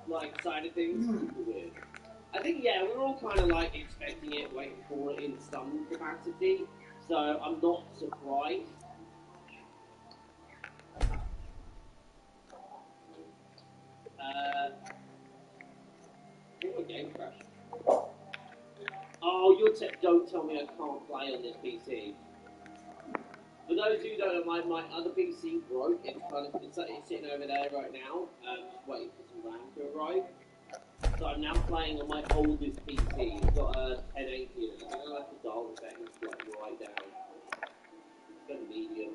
like side of things, super weird. I think yeah, we're all kind of like expecting it, waiting for it in some capacity. So I'm not surprised. Oh, a game crash. Oh, don't tell me I can't play on this PC. For those who don't know, my other PC broke. It's sitting over there right now, just waiting for some RAM to arrive. So I'm now playing on my oldest PC. It's got a 1080 in it. I'm gonna have to dial the settings right down. Go to medium.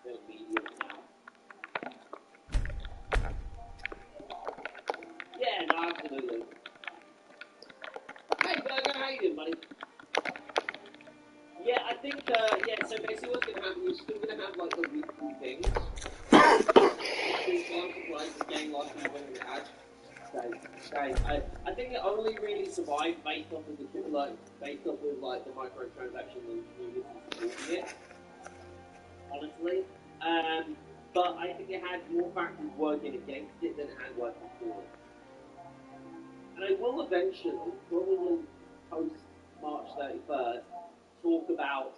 Go to medium now. Yeah, no, absolutely. Hey, Burger, how you doing, buddy? Yeah, I think, yeah, so basically what's going to happen, you're still going to have, like, the weekly things. I think once you play the game like you when you had, I think it only really survived based off of the, based off of, like, the microtransactions and community supporting it, honestly. But I think it had more factors working against it than it had working for it. And I will eventually, probably post March 31st, talk about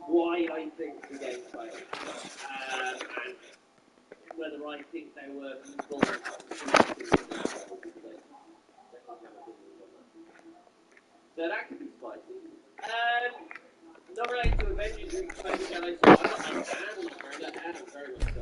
why I think the game failed, and whether I think they were useful. So that could be spicy. Not related to Avengers, you can say I am very much so.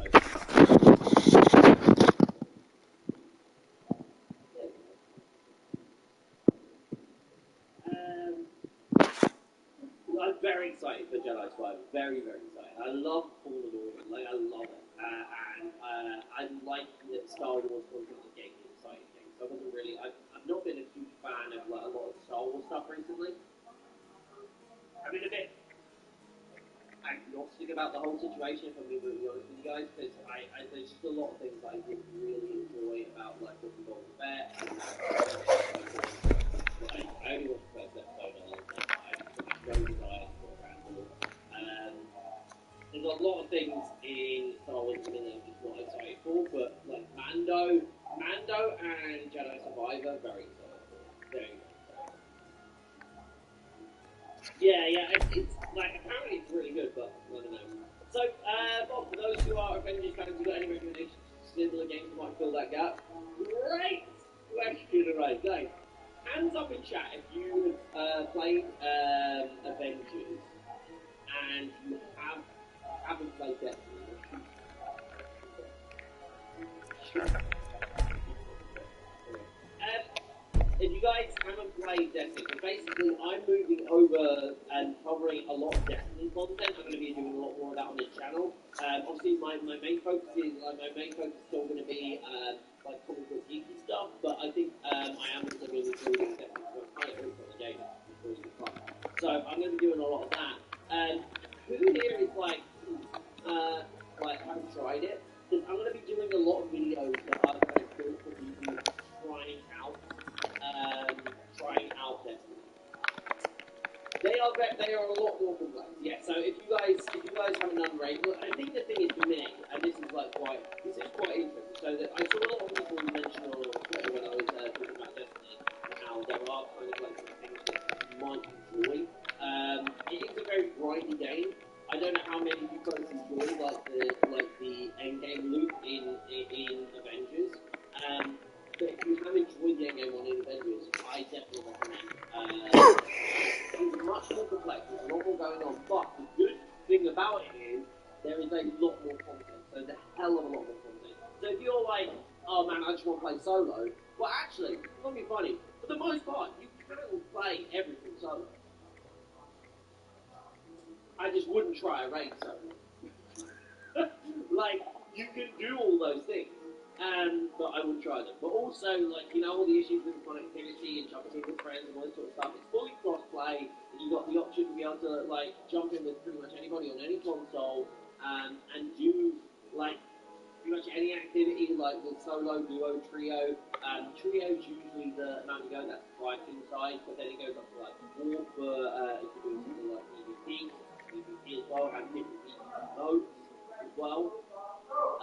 I'm very excited for Jedi Survivor. Very, very excited. I love Fallen Order. Like, I love it. I like that Star Wars content is getting exciting games. So I wasn't really. I've not been a huge fan of like a lot of Star Wars stuff recently. I've been a bit agnostic about the whole situation, if I'm being really honest with you guys, because there's just a lot of things I didn't really enjoy about like what we got to bet. I only watched the first episode and I no desire for a random. There's a lot of things in Star Wars that I'm just not excited for, but like Mando and Jedi Survivor, very excited for. Very excited. Yeah, it's like apparently it's really good, but I don't know. So, Bob, for those who are Avengers fans, you got any recommendations for similar games that might fill that gap? Great question, right, guys. Hands up in chat if you have played Avengers and you haven't played Destiny. If you guys haven't played Destiny, so basically I'm moving over and covering a lot of Destiny content. I'm going to be doing a lot more of that on this channel. Obviously, my main focus is still going to be like comic book geeky stuff, but I think I am also going to be doing Destiny. So I'm kind of hooked on the game. It's really fun. So I'm going to be doing a lot of that. Who here is like haven't tried it? Because I'm going to be doing a lot of videos that are kind of built for people trying out Destiny. They are a lot more complex. Yeah. So if you guys haven't done raid, I think the thing is for me, and this is quite interesting. So that I saw a lot of people mention on Twitter when I was talking about Destiny, how there are kind of like some things that you might enjoy. It is a very grindy game. I don't know how many of you guys enjoy like the end game loop in Avengers. But if you have enjoyed the end game on Avengers, I definitely recommend. It's much more complex. There's a lot more going on. But the good thing about it is there is a lot more content. So there's a hell of a lot more content. So if you're like, oh man, I just want to play solo. Well, actually, it's gonna be funny. For the most part, you can play everything solo. I just wouldn't try a raid solo. Like, you can do all those things, but I wouldn't try them. But also, like, you know, all the issues with connectivity and jumping in with friends and all this sort of stuff, it's fully cross-play, and you've got the option to be able to, like, jump in with pretty much anybody on any console, and do, like, pretty much any activity, like the solo, duo, trio. Trio is usually the amount you go, that's the fighting side, but then it goes up to, like, war for, if you're doing something like PvP as well, and different PvP modes as well.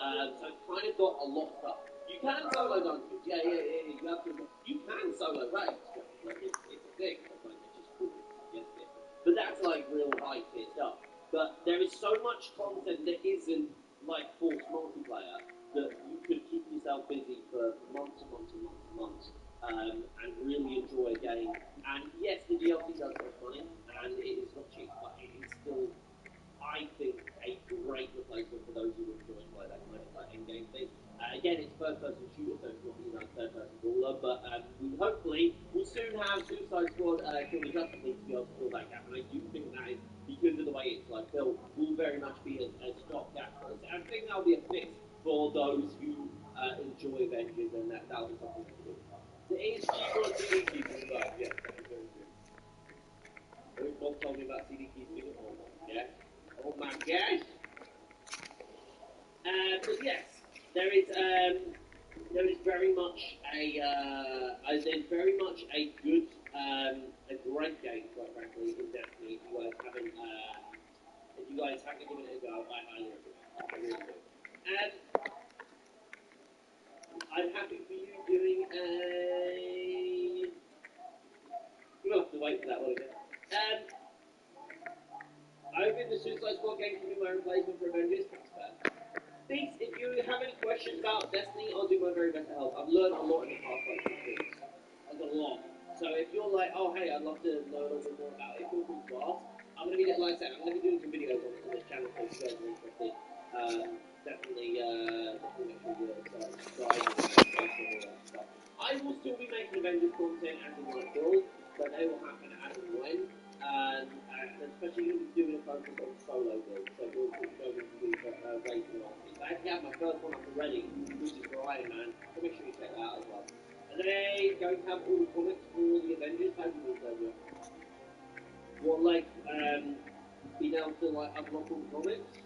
So it's kind of got a lot of stuff. You can solo dungeons, yeah. You can solo raids, like it's a thing, like it's just cool. Yeah. But that's like real high tier stuff. But there is so much content that isn't like forced multiplayer that you could keep yourself busy for months and months and months and months, and really enjoy a game. And yes, the DLC does cost money, and it is not cheap, but it is still, I think, a great replacement for those who enjoy like that kind of like in-game thing. Again, it's first-person shooter, so it's not third-person brawler, but we hopefully will soon have Suicide Squad Kill the Justice League to be able to fill that gap, and I do think that is because of the way it's like built, will very much be a stopgap for us. I think that'll be a fix for those who enjoy Avengers, and that'll be something to do. So it is cheaper on CD keys as well. Yes, that is very true. Bob told me about CD keys being oh my gosh. Oh my gosh. But yes, there is very much there's very much a good a great game, quite frankly, in Destiny. If you guys haven't given it a go, I highly recommend it. I really do. I'm happy for you doing a. You'll have to wait for that one again. I hope in the Suicide Squad game can be my replacement for Avengers. Please, if you have any questions about Destiny, I'll do my very best to help. I've learned a lot in the past like 6 weeks. I've got a lot. So if you're like, oh hey, I'd love to know a little bit more about it, feel free to ask. I'm going to be, like I said, I'm going to be doing some videos on this channel, so if you guys are interested, definitely make sure you subscribe and all that stuff. I will still be making Avengers content as and when I build, but they will happen as and when. Especially going to be doing a focus on solo builds, so we'll go into racing armies. I actually have my first one up already, which is for Iron Man, so make sure you check that out as well. Are they going to have all the comics for all the Avengers? How do you think they'll do? What, like, being able to, like, unlock all the comics?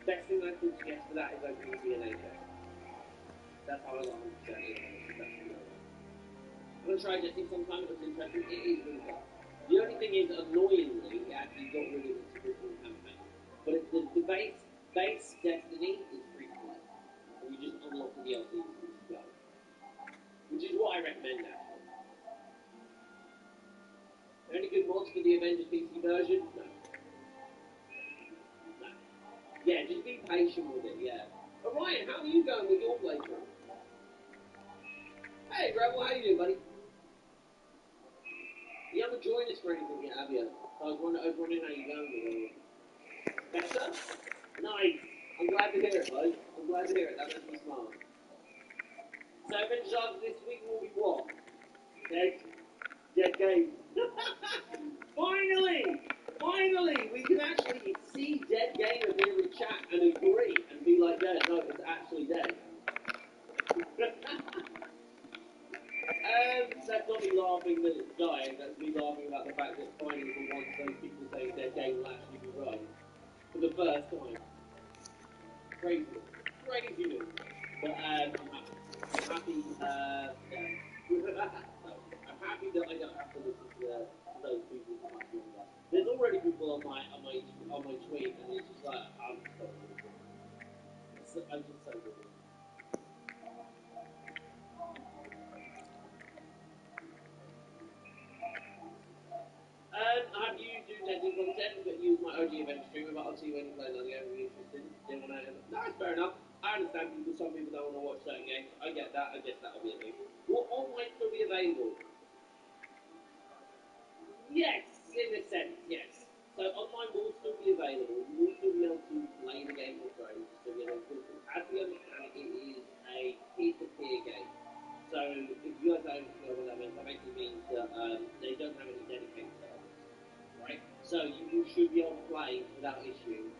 Best thing I can suggest for that is opening the DNA check. That's how I got 100% in. I'm going to try Destiny sometime, it looks interesting. It is really fun. The only thing is, annoyingly, it actually got rid of its original campaign. But the base Destiny is free to play. And you just unlock the DLCs as you go. Which is what I recommend, actually. Are there any good mods for the Avengers PC version? No. No. Yeah, just be patient with it, yeah. But Ryan, how are you going with your playthrough? Hey, Gravel, how you doing, buddy? You haven't joined us for anything yet, have you? I was wondering how you're going with it. Better? Nice. I'm glad to hear it, bud. I'm glad to hear it. That makes me smile. So, Avengers after this week will be what? Dead game. Finally, we can actually see Dead Game appear in the chat and agree and be like, yeah, no, it's actually dead. That's not me laughing that it's dying, that's me laughing about the fact that finally for once those people saying Dead Game will actually be right. For the first time. Crazy news. But I'm happy, yeah. I'm happy that I don't have to listen to those people so much longer. There's already people on my tweet, and it's just like I'm just so good. I have you do Deadly content, but use my OG event streamer, but I'll see you when you play another game if you're interested. Didn't want to. No, it's fair enough. I understand people. Some people don't want to watch certain games. I get that. I guess that'll be a thing. Will online still be available? Yes, in a sense, yes. So online will still be available. You will still be able to play the Game of Thrones. So as we understand, it is a peer-to-peer game. So if you guys don't know what that basically means that they don't have any dedicated servers, right? So you should be able to play without issue.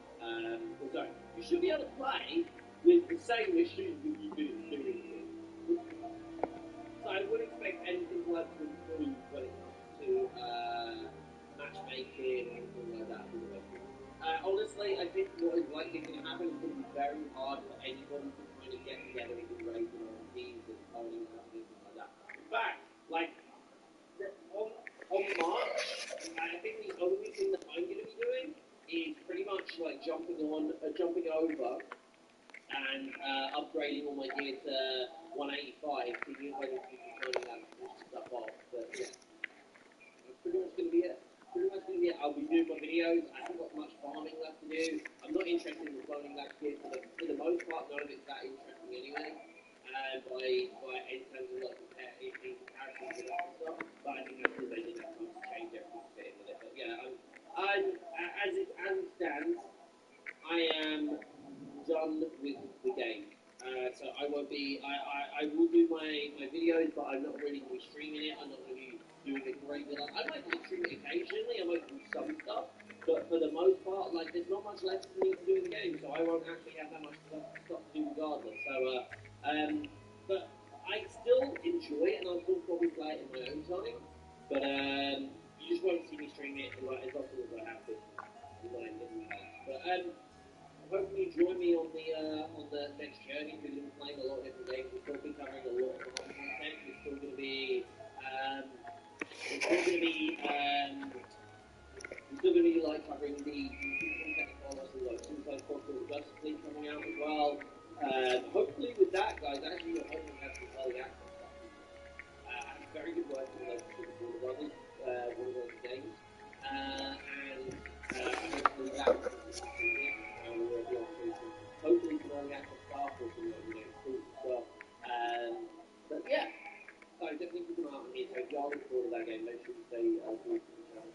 You should be able to play with the same issues that you do experiencing. So I would expect anything to have to improve when it comes to matchmaking or anything like that. Honestly, I think what is likely going to happen is going to be very hard for anybody to kind of get together and do raising on teams and ponies and things like that. In fact, like on March, I think the only thing that I'm going to be doing is pretty much like jumping over and upgrading all my gear to 185, thinking of whether we can turn that stuff off. But yeah, that's pretty much going to be it. Pretty much going to be it. I'll be doing my videos. I haven't got much farming left to do. I'm not interested in cloning that gear for the most part. None of it's that interesting anyway. By in terms of like in comparison to that stuff. But I think that's because they didn't have time to change everything to fit in with it. But yeah, I'm as it stands, I am done with the game. So I won't be. I will do my videos, but I'm not really going to be streaming it. I'm not going to be doing a great deal. I might stream it occasionally. I might do some stuff, but for the most part, like there's not much left for me to do in the game, so I won't actually have that much stuff to do regardless. So, but I still enjoy it, and I'll still probably play it in my own time. But you just won't see me stream it like as often as I have been in the past. But hopefully join me on the next journey. We're going to be playing a lot of different games. We'll still be covering a lot of other content. We're still going to be like covering the content that follows like Suicide Squad or Justice League coming out as well. Hopefully with that, guys, actually we're hoping to have some early access stuff. I have a very good working relationship with Warner Brothers, Warner Brothers Games, and hopefully that will continue. We'll be able to hopefully some early access stuff or some exclusive stuff. But yeah, so definitely keep an eye on here. So if y'all look forward to that game, make sure you stay glued to the channel.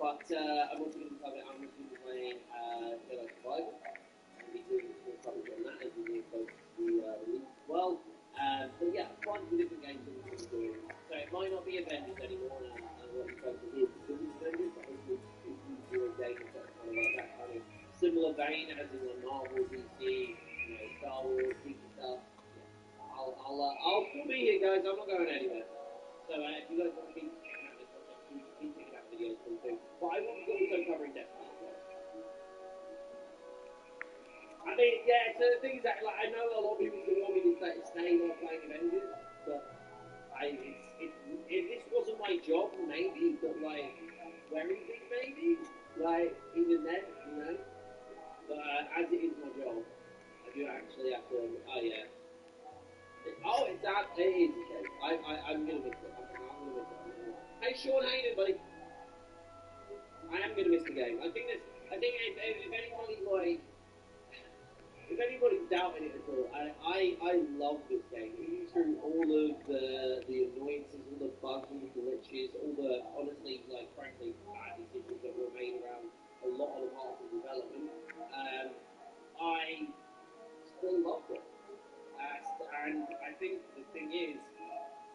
But I'm also going to be playing Jedi Survivor. I'm going to be doing some coverage on that as we get close to the release as well. But yeah, fun with different games that we're going to be doing. So it might not be Avengers anymore, and what you guys will hear because it's Avengers, but hopefully it's easier games that are kind of like that kind of similar vein as in the Marvel, DC, Star Wars, DC stuff. Yeah. I'll still be here, guys. I'm not going anywhere. So if you guys want to keep checking out this content, keep checking out videos from too. But I will be also covering Destiny as well. I mean, yeah, so the thing is that, like, I know a lot of people still want me to stay while playing Avengers, but if this wasn't my job, maybe, but, like, very big maybe, like, even then, but as it is my job, I do actually have to, oh, yeah. It is okay. I'm gonna miss it. I'm gonna miss it. Hey, Sean, how you doing, buddy? I am gonna miss the game. I think if anybody's like, if anybody's doubting it at all, I love this game. Even through all of the annoyances, all the bugs, all the glitches, all the honestly, like frankly, bad decisions that were made around a lot of the parts of development, I still loved it. And I think the thing is,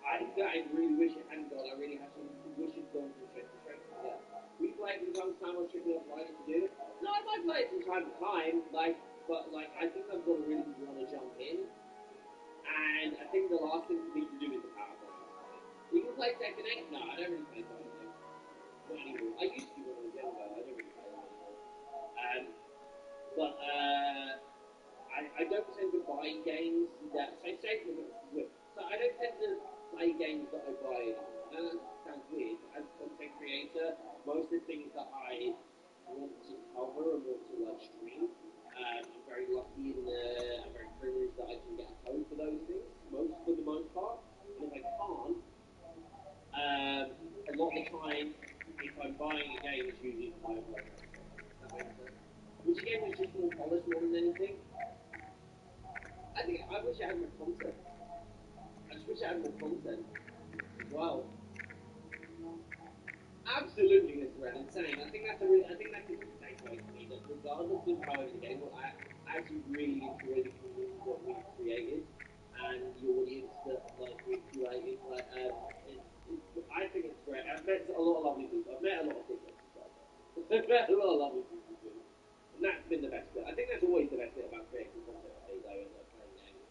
I really wish it hadn't gone. I really wish it had gone from strength to strength. Yeah. We play it from time to time. I was strictly obliged to do it. No, I might play it from time to time, but I think I've got to really want to jump in. And I think the last thing for me to do is the power play. You can play Tekken 8? No, I don't really play Tekken 8. Not anymore. I used to when I was younger. I don't really play them anymore. But I don't tend to buy games that so I don't tend to play games that I buy anymore. Now that sounds weird. As a content creator, most of the things that I want to cover and want to like stream, I'm very lucky and I'm very privileged that I can get a code for those things. For the most part, and if I can't, a lot of the time, if I'm buying a game, it's usually for my own pleasure. Does that make sense? Which again is just more polished more than anything. I wish I had more content. I just wish I had more content as well. Absolutely, Mr. Red, insane. I think that's a good takeaway for me. That regardless of how the game was, I actually really enjoy the community that we've created and the audience that like we've created. I think it's great. I've met a lot of lovely people. I've met a lot of people. I've met a lot of lovely people too. And that's been the best bit. I think that's always the best bit about creating content for me, though, and playing games.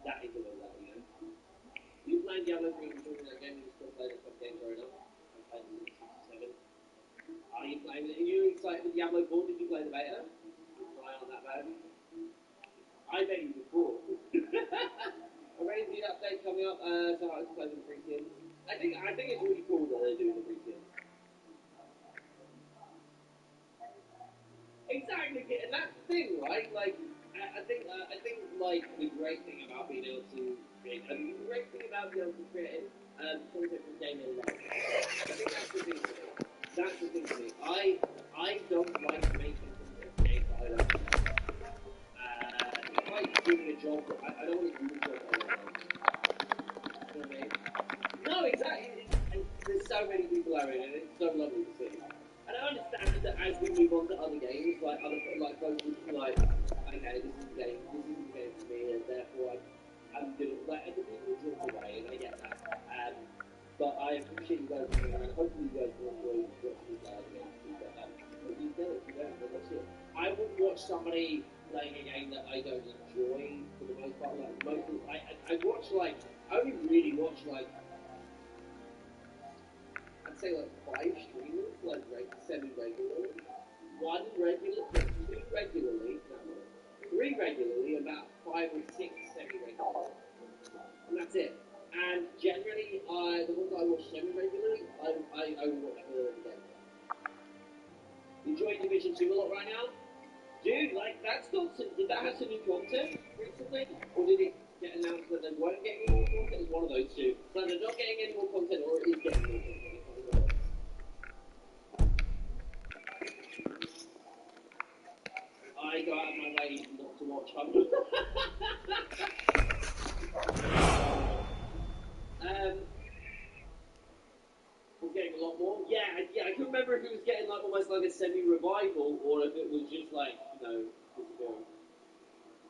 That is the way that, You playing Diablo 3 and enjoying that game, you still play the top games growing up? I played the 67. Are you playing it? Are you excited for Diablo 4? Did you play the beta? Try on that bad? I bet you before. I'm ready for the update coming up, so I can play with the free skins. I think it's really cool that they're doing the free skins. exactly, and that's the thing, right? Like, I think, like the great thing about being able to create, and the great thing about being able to create content from gaming life. I think that's the thing for me. That's the thing for me. I don't like making content for games that I don't play. It's like doing a job that I don't want to do a job that I don't like. You know what I mean? No, exactly. There's so many people out in it. It's so lovely to see. And I understand that as we move on to other games, like other like folks will be like, okay, this is a game for me, and therefore I'm doing like and the people drift away, and I get that. But I appreciate you guys doing that, and hopefully you guys will enjoy watching these guys again. But you do it, you don't, but that's it. I wouldn't watch somebody playing a game that I don't enjoy for the most part. Like I watch like I only really watch like. I'd say like 5 streamers, like semi-regularly. 1 regular, 2 regularly, no, 3 regularly, and about 5 or 6 semi-regularly. And that's it. And generally, the ones I watch semi-regularly, I watch for the game. Enjoying Division 2 a lot right now? Dude, like, did that have some new content recently? Or did it get announced that they weren't getting any more content? It's one of those two. So they're not getting any more content, or it is getting more content. I go out of my way not to watch Hunger. We're getting a lot more. Yeah, I can remember if it was getting like almost like a semi-revival, or if it was just like, disappearing.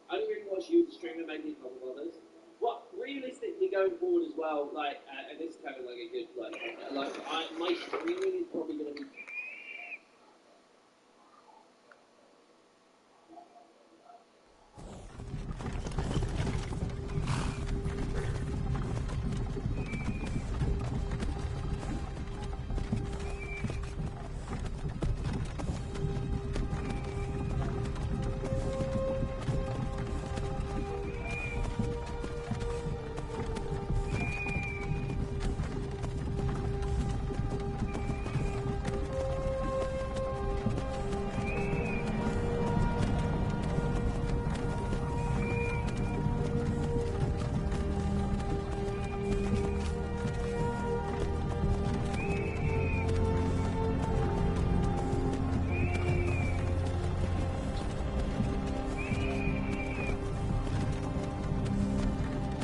I don't really watch you streaming, maybe a couple of others. What realistically going forward as well, like, and this is kind of like a good my streaming is probably going to be.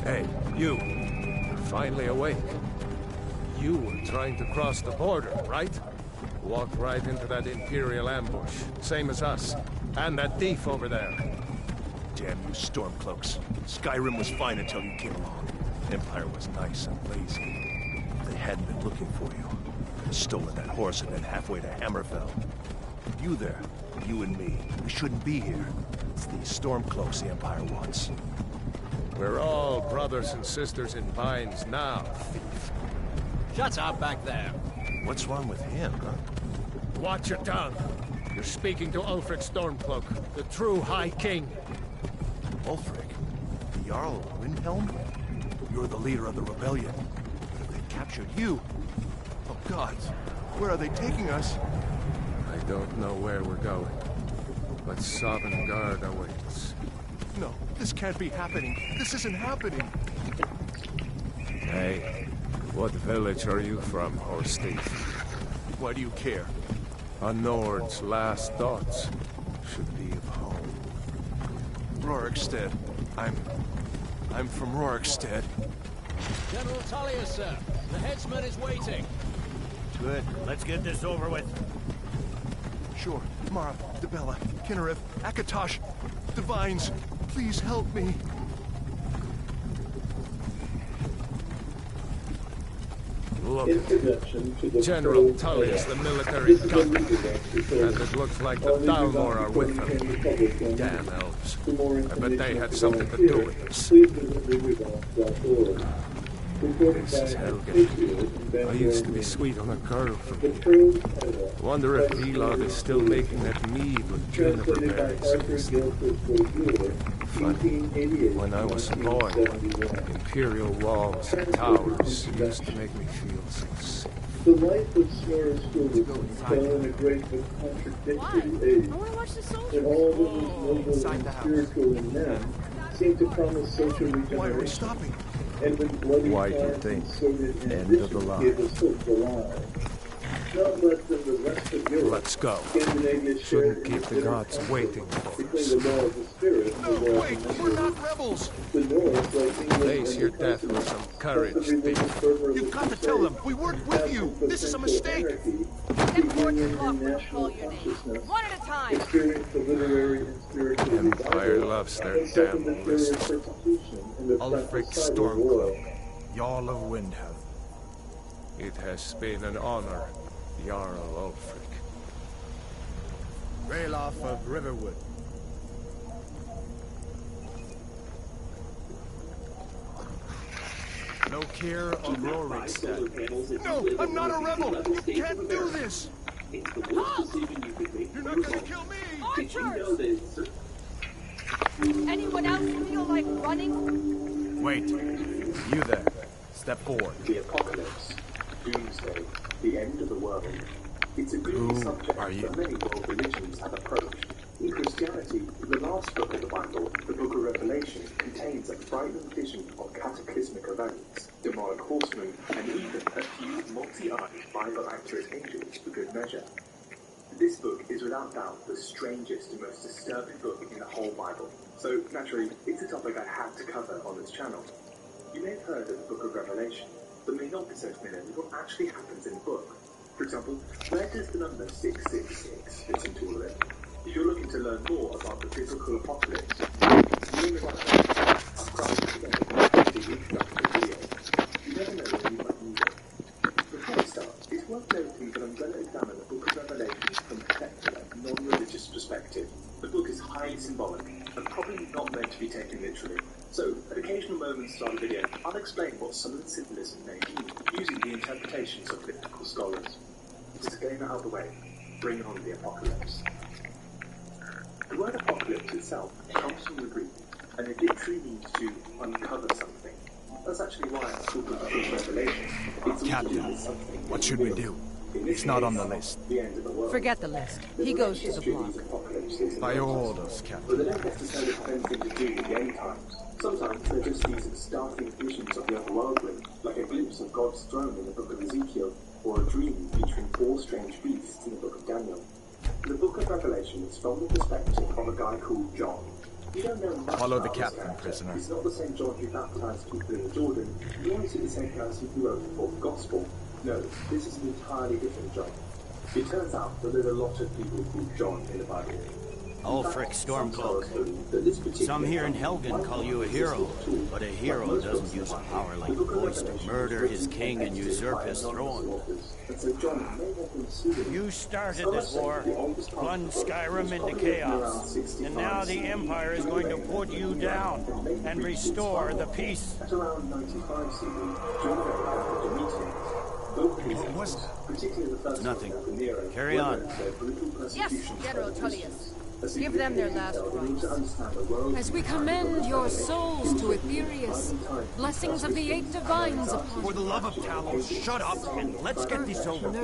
Hey, you. You're finally awake. You were trying to cross the border, right? Walked right into that Imperial ambush. Same as us. And that thief over there. Damn you Stormcloaks. Skyrim was fine until you came along. Empire was nice and lazy. If they hadn't been looking for you, could have stolen that horse and been halfway to Hammerfell. You there, you and me, we shouldn't be here. It's these Stormcloaks the Empire wants. We're all brothers and sisters in binds now, thief. Shut up back there. What's wrong with him, huh? Watch your tongue. You're speaking to Ulfric Stormcloak, the true High King. Ulfric? The Jarl of Windhelm? You're the leader of the rebellion. But if they captured you... Oh gods, where are they taking us? I don't know where we're going, but Sovngarde awaits. No, this can't be happening. This isn't happening. Hey, what village are you from, horse thief? Why do you care? A Nord's last thoughts should be of home. Rorikstead. I'm from Rorikstead. General Tullius, sir. The headsman is waiting. Good. Let's get this over with. Sure. Mara, Dibella, Kinnereth, Akatosh, Divines, please help me. Look, General Tullius, the military governor, and it looks like the Dalmor are with them. Damn elves. I bet they had something to do with this. This is Helge. I used to be sweet on a girl from here. Wonder if Elod is still making that mead with juniper berries. Funny, when I was a boy, imperial walls and towers used to make me feel so safe. The life of Snorri Sturluson fell in a great but contradictory age, I want to watch the soldiers. and all that was noble and spiritual in men seemed to promise social regeneration. Why are we stopping? And when bloody Why do you crimes think? and sordid End of the ambition line. gave us hope to lie. Not less than the rest of Europe, Let's go. Scandinavia Shouldn't shared keep in the bitter gods conflict waiting for between us. the law of the spirit and the law Wait, of the we're natural. not rebels! The North, like England Face and your the death with continent, some courage, suffered religious thief. fervor of You've the got to tell them, Crusades, we worked with you! passing This is a potential mistake! anarchy, Step forward union to block and when I national call your name. consciousness, One at a time. experienced the literary and spiritual Empire revival, loves their and suffered damn the fury of list. persecution in the Ulfric fratricidal war. Stormcloak. Jarl of Windhelm. It has been an honor, Jarl Ulfric. Ralof of Riverwood. No care of Rorikstead. No, I'm not a rebel! You can't do this! It's the worst decision you could make. You're not gonna kill me! Did you know this? Anyone else feel like running? Wait. You there. Step forward. The apocalypse, doomsday, the end of the world. It's a gloomy Who subject are you? that many world religions have approached. In Christianity, the last book of the Bible, the book of Revelation, contains a frightening vision of cataclysmic events, demonic horsemen, and even a few multi-eyed Bible-accurate angels for good measure. This book is without doubt the strangest and most disturbing book in the whole Bible. So, naturally, it's a topic I had to cover on this channel. You may have heard of the book of Revelation, but may not be so familiar with what actually happens in the book. For example, where does the number 666 fit into all of it? If you're looking to learn more about the biblical apocalypse, you're in the right place. I've crafted together a big introductory video. You never know when you might need it. Before we start, it's worth noting that I'm going to examine the book of Revelation from a secular, non-religious perspective. The book is highly symbolic, and probably not meant to be taken literally. So, at occasional moments throughout the video, I'll explain what some of the symbolism may mean, using the interpretations of biblical scholars. Disclaimer out of the way, bring on the apocalypse. The word apocalypse itself comes from the Greek, and it literally means to uncover something. That's actually why it's called the book of Revelation. It's Captain, all something what should we do? It's not on the list. the end of the world. Forget the list. He goes to the block. By your orders, But Captain. they don't necessarily have anything to do with the end times. Sometimes they're just these startling visions of the otherworldly, like a glimpse of God's throne in the book of Ezekiel, or a dream featuring 4 strange beasts in the book of Daniel. The book of Revelation is from the perspective of a guy called John. You don't know much Follow the about this captain, character. prisoner. He's not the same John who baptized people in the Jordan. You only see the same person who wrote the fourth gospel. No, this is an entirely different John. It turns out that there's a lot of people called John in the Bible. Ulfric Some scholars Stormcloak. believe that this particular Some here in John Helgen might call not you a be hero, existing at all. but a Like hero most doesn't books use a of power the like book of voice to Revelation murder was his written king and edited usurp by his anonymous throne. authors, and so John may have been pseudonym. You started Scholars this say war, the oldest part of plunged the book Skyrim was into probably written around chaos, 65 and now the CE. Empire is going to put you down and restore the peace. At around 95 CE, John had a meeting. Both of these What was efforts, particularly the first Nothing. one after Nero, Carry were on. known for their brutal Yes, persecutions General by the Tullius. Christians. Give them their last rites. As we commend your souls to Aetherius, blessings of the 8 divines upon For the love of Talos, shut up and let's get this over with.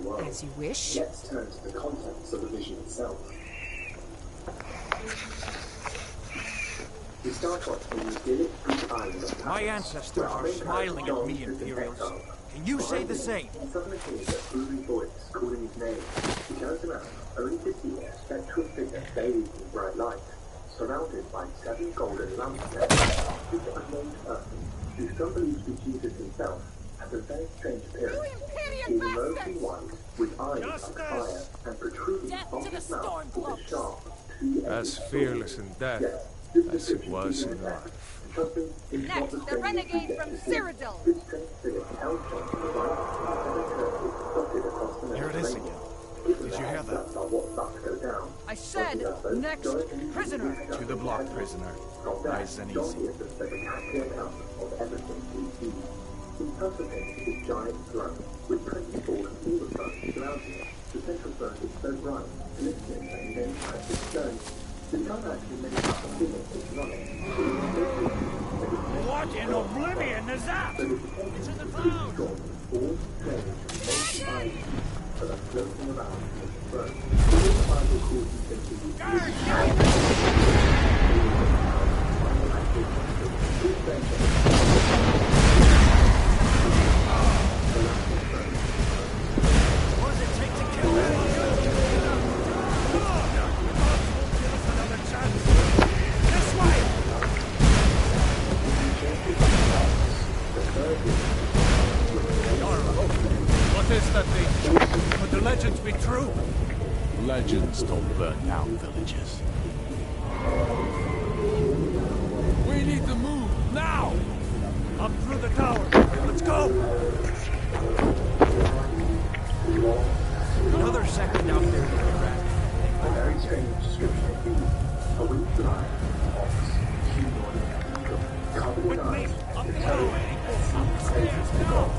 learn as you wish. Let's turn to the contents of the vision itself. We start off on the idyllic Greek island of Talos. My ancestors are smiling at me, Imperials. Can you say the same? He suddenly hears a booming voice calling his name. He turns around, only to see a spectral figure bathed in bright light, surrounded by 7 golden lampstands. This unnamed person, who some believe to be Jesus himself, has a very strange appearance. He is robed in white, with eyes like fire, and protruding from his mouth with a sharp, two-edged As fearless in death as it was in life. Next, the renegade from Cyrodiil. This strange figure tells John to the right, and the church is dotted across the Here it is again. Did you hear that? about what's about to go down. I said, next prisoner. To the block, prisoner. From there, Nice and John easy. hears the spectacular account of everything he sees. He contemplates his giant throne, with 24 smaller thrones surrounding it. The central throne is so bright, glistening, and then has its stone. The sun actually makes up a figure sitting on it. It is so big that it makes What in oblivion is that? so that the It's in the attention is clouds. drawn All flames from both islands that are floating around in the throne. All tribal causes continue What does it take to kill that? Another chance. This way! What is that thing? Could the legends be true? Legends don't burn down villages. We need to move, now! Up through the tower. Let's go! Another second out there to get back. a very strange description of being a winged lion, ox, humanoid, eagle, covered in eyes, the terror, praises to God,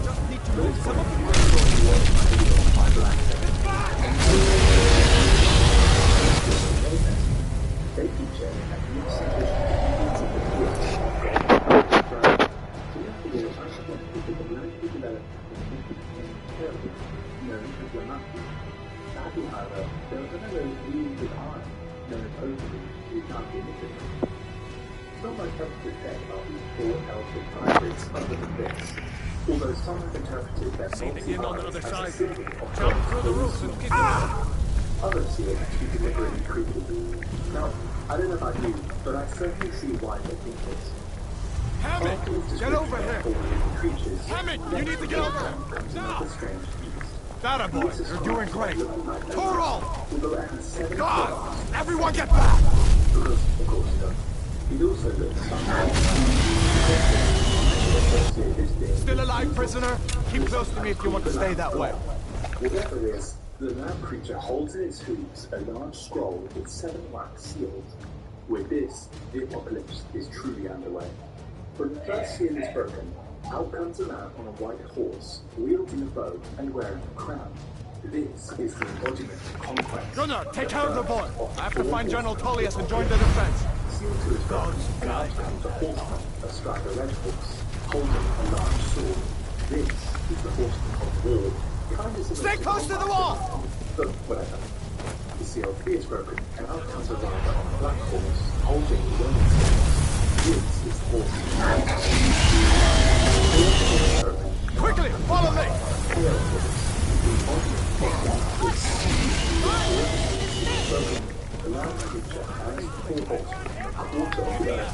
Just need to move some of the they feature a new situation of the field of God. So you have to get a bunch of them because the genetically developed terrible, known as the monkey. Sadly, however, there was another really good eye, known as Overly, who can't be missing. Not much else to say about these four elfic hybrids other than this, although some have interpreted their In on the other as a side. symbol of Jump God's through the roof and keep Others see it to be deliberately creepy. Now, I don't know about you, but I certainly see why they think this. Hammond, get over here! Creatures, Hammond, you need to get over here! comes another strange beast. That boy, you're doing great. Total! Although it has 7 God! Everyone get back! because, of course, it does. It also looks Still alive, prisoner? Keep close to me if you want to stay that way. Whatever it is, the land creature holds in its hooves a large scroll with 7 wax seals. With this, the apocalypse is truly underway. When the first seal is broken, out comes a man on a white horse, wielding a bow and wearing a crown. This is the embodiment of conquest. Gunnar, take care of the boy. I have to find General Tullius and join the defense. Sealed to his back, and out comes a horseman astride a red horse, holding a large sword. This is the horseman of war. Kind of similar Stay close to the wall! But whatever. The seal is broken, and out comes a rider on a black horse, holding the Roman sword. This is the horseman. Quickly, follow me! The land creature has 4 horsemen, a quarter of the earth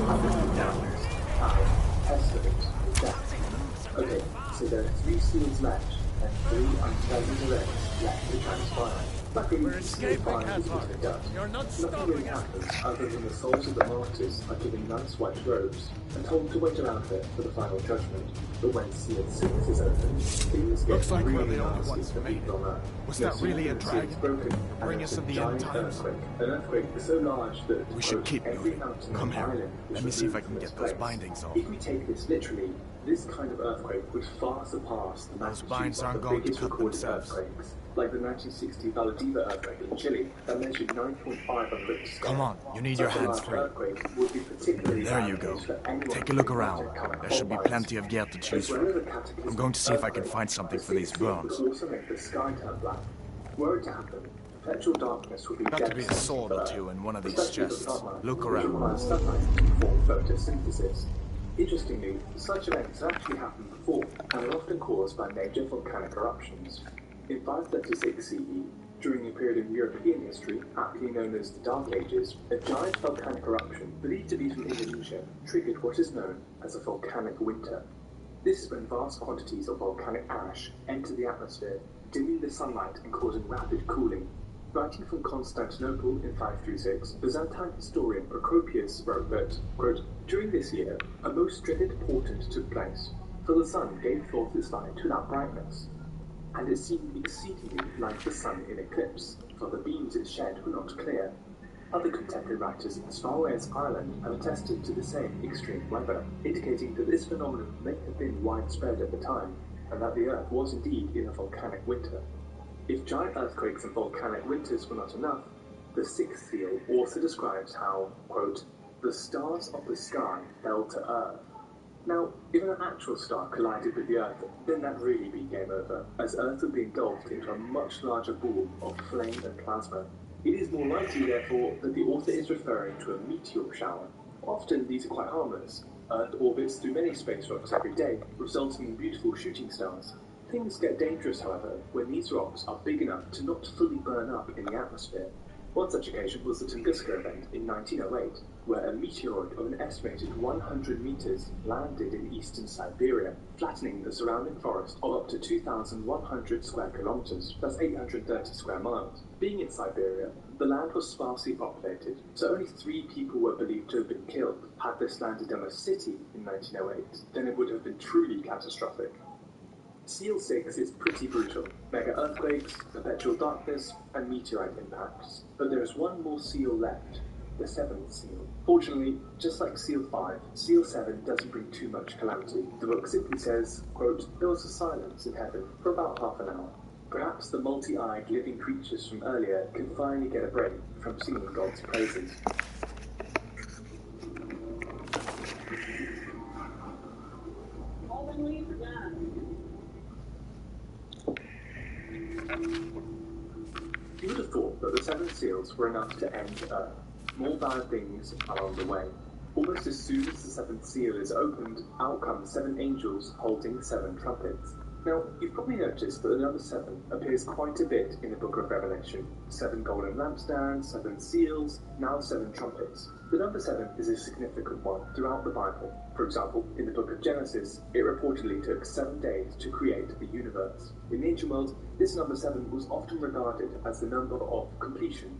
population, darkness, power, pestilence, death. Okay, so there are 3 seals left, and 3 unpleasant events left to transpire. Luckily, We're escaping, fire is Cathar. what it does. You're not Nothing stopping really us. happens other than the souls of the martyrs are given nice white robes and told to wait around there for the final judgment. But when Seal 6 is opened, things get Looks like we're really the only nasty ones for who made people it. on Earth. Was No that really sooner a than the seal dragon? is broken, and Bring there's us a of the end giant times. earthquake. An earthquake so large that We should keep every moving. mountain Come and here. island is Let me see if I removed can from get its those place. bindings off. If we take this literally, this kind of earthquake would far surpass the Those magnitude binds of aren't the going to biggest cut recorded themselves. earthquakes, like the 1960 Valdiva earthquake in Chile that measured 9.5 on Richter scale. Come on, you need your Such a hands large free. earthquake would be particularly There bad you go. news for anyone Take a look who around. might come There should be fault plenty of gear to lines. choose As well as from. a cataclysmic I'm going to see if I can earthquake, find something the for these sixth seal burns. would also make the sky turn black. Were it to happen, perpetual darkness would be Got to be a devastating sword for or Earth, two in one of these especially for chests. sunlight, Look which around. requires sunlight to perform photosynthesis. Interestingly, such events have actually happened before and are often caused by major volcanic eruptions. In 536 CE, during a period in European history aptly known as the Dark Ages, a giant volcanic eruption believed to be from Indonesia triggered what is known as a volcanic winter. This is when vast quantities of volcanic ash enter the atmosphere, dimming the sunlight and causing rapid cooling. Writing from Constantinople in 536, Byzantine historian Procopius wrote that, quote, during this year, a most dreaded portent took place, for the sun gave forth its light without brightness, and it seemed exceedingly like the sun in eclipse, for the beams it shed were not clear. Other contemporary writers as far away as Ireland have attested to the same extreme weather, indicating that this phenomenon may have been widespread at the time, and that the Earth was indeed in a volcanic winter. If giant earthquakes and volcanic winters were not enough, the sixth seal also describes how, quote, the stars of the sky fell to earth. Now, if an actual star collided with the Earth, then that'd really be game over, as Earth would be engulfed into a much larger ball of flame and plasma. It is more likely, therefore, that the author is referring to a meteor shower. Often these are quite harmless. Earth orbits through many space rocks every day, resulting in beautiful shooting stars. Things get dangerous, however, when these rocks are big enough to not fully burn up in the atmosphere. One such occasion was the Tunguska event in 1908, where a meteoroid of an estimated 100 meters landed in eastern Siberia, flattening the surrounding forest of up to 2,100 square kilometers, that's 830 square miles. Being in Siberia, the land was sparsely populated, so only 3 people were believed to have been killed. Had this landed on a city in 1908, then it would have been truly catastrophic. Seal 6 is pretty brutal. Mega earthquakes, perpetual darkness, and meteorite impacts. But there is one more seal left, the 7th seal. Fortunately, just like Seal 5, Seal 7 doesn't bring too much calamity. The book simply says, quote, "There was a silence in heaven for about half an hour. Perhaps the multi-eyed living creatures from earlier can finally get a break from singing God's praises." You would have thought that the 7 seals were enough to end Earth. More bad things are on the way. Almost as soon as the 7th seal is opened, out come 7 angels holding 7 trumpets. Now, you've probably noticed that the number 7 appears quite a bit in the book of Revelation. 7 golden lampstands, 7 seals, now 7 trumpets. The number 7 is a significant one throughout the Bible. For example, in the book of Genesis, it reportedly took 7 days to create the universe. In the ancient world, this number 7 was often regarded as the number of completion.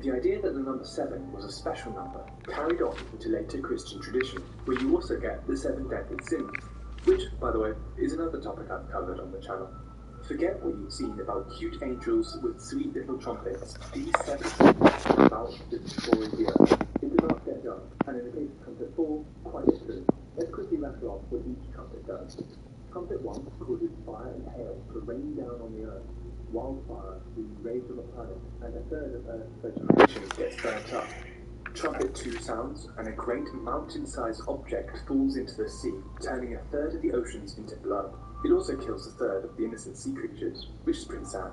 The idea that the number 7 was a special number carried on into later Christian tradition, where you also get the 7 deadly sins, which, by the way, is another topic I've covered on the channel. Forget what you've seen about cute angels with sweet little trumpets. These 7 sins are about to destroy the earth. It does not get dark, and in the case of trumpet 4, quite literally. Let's quickly rattle off what each trumpet does. Trumpet 1 causes fire and hail to rain down on the earth. Wildfire being raised on the planet, and a third of Earth's vegetation gets burnt up. Trumpet 2 sounds, and a great mountain-sized object falls into the sea, turning a third of the oceans into blood. It also kills a third of the innocent sea creatures, which is pretty sad.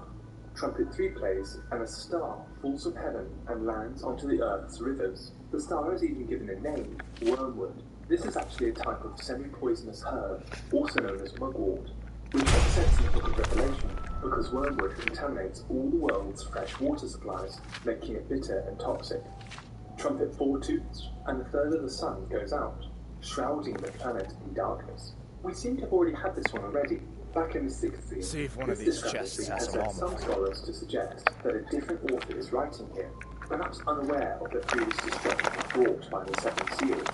Trumpet 3 plays, and a star falls from heaven and lands onto the Earth's rivers. The star is even given a name, wormwood. This is actually a type of semi-poisonous herb, also known as mugwort, which makes sense in the book of Revelation, because wormwood contaminates all the world's fresh water supplies, making it bitter and toxic. Trumpet 4 toots, and a third of the sun goes out, shrouding the planet in darkness. We seem to have already had this one already. Back in the 6th seal, See if one of these chests has some led armor. some scholars to suggest that a different author is writing here, perhaps unaware of the previous destruction brought by the 7 seals.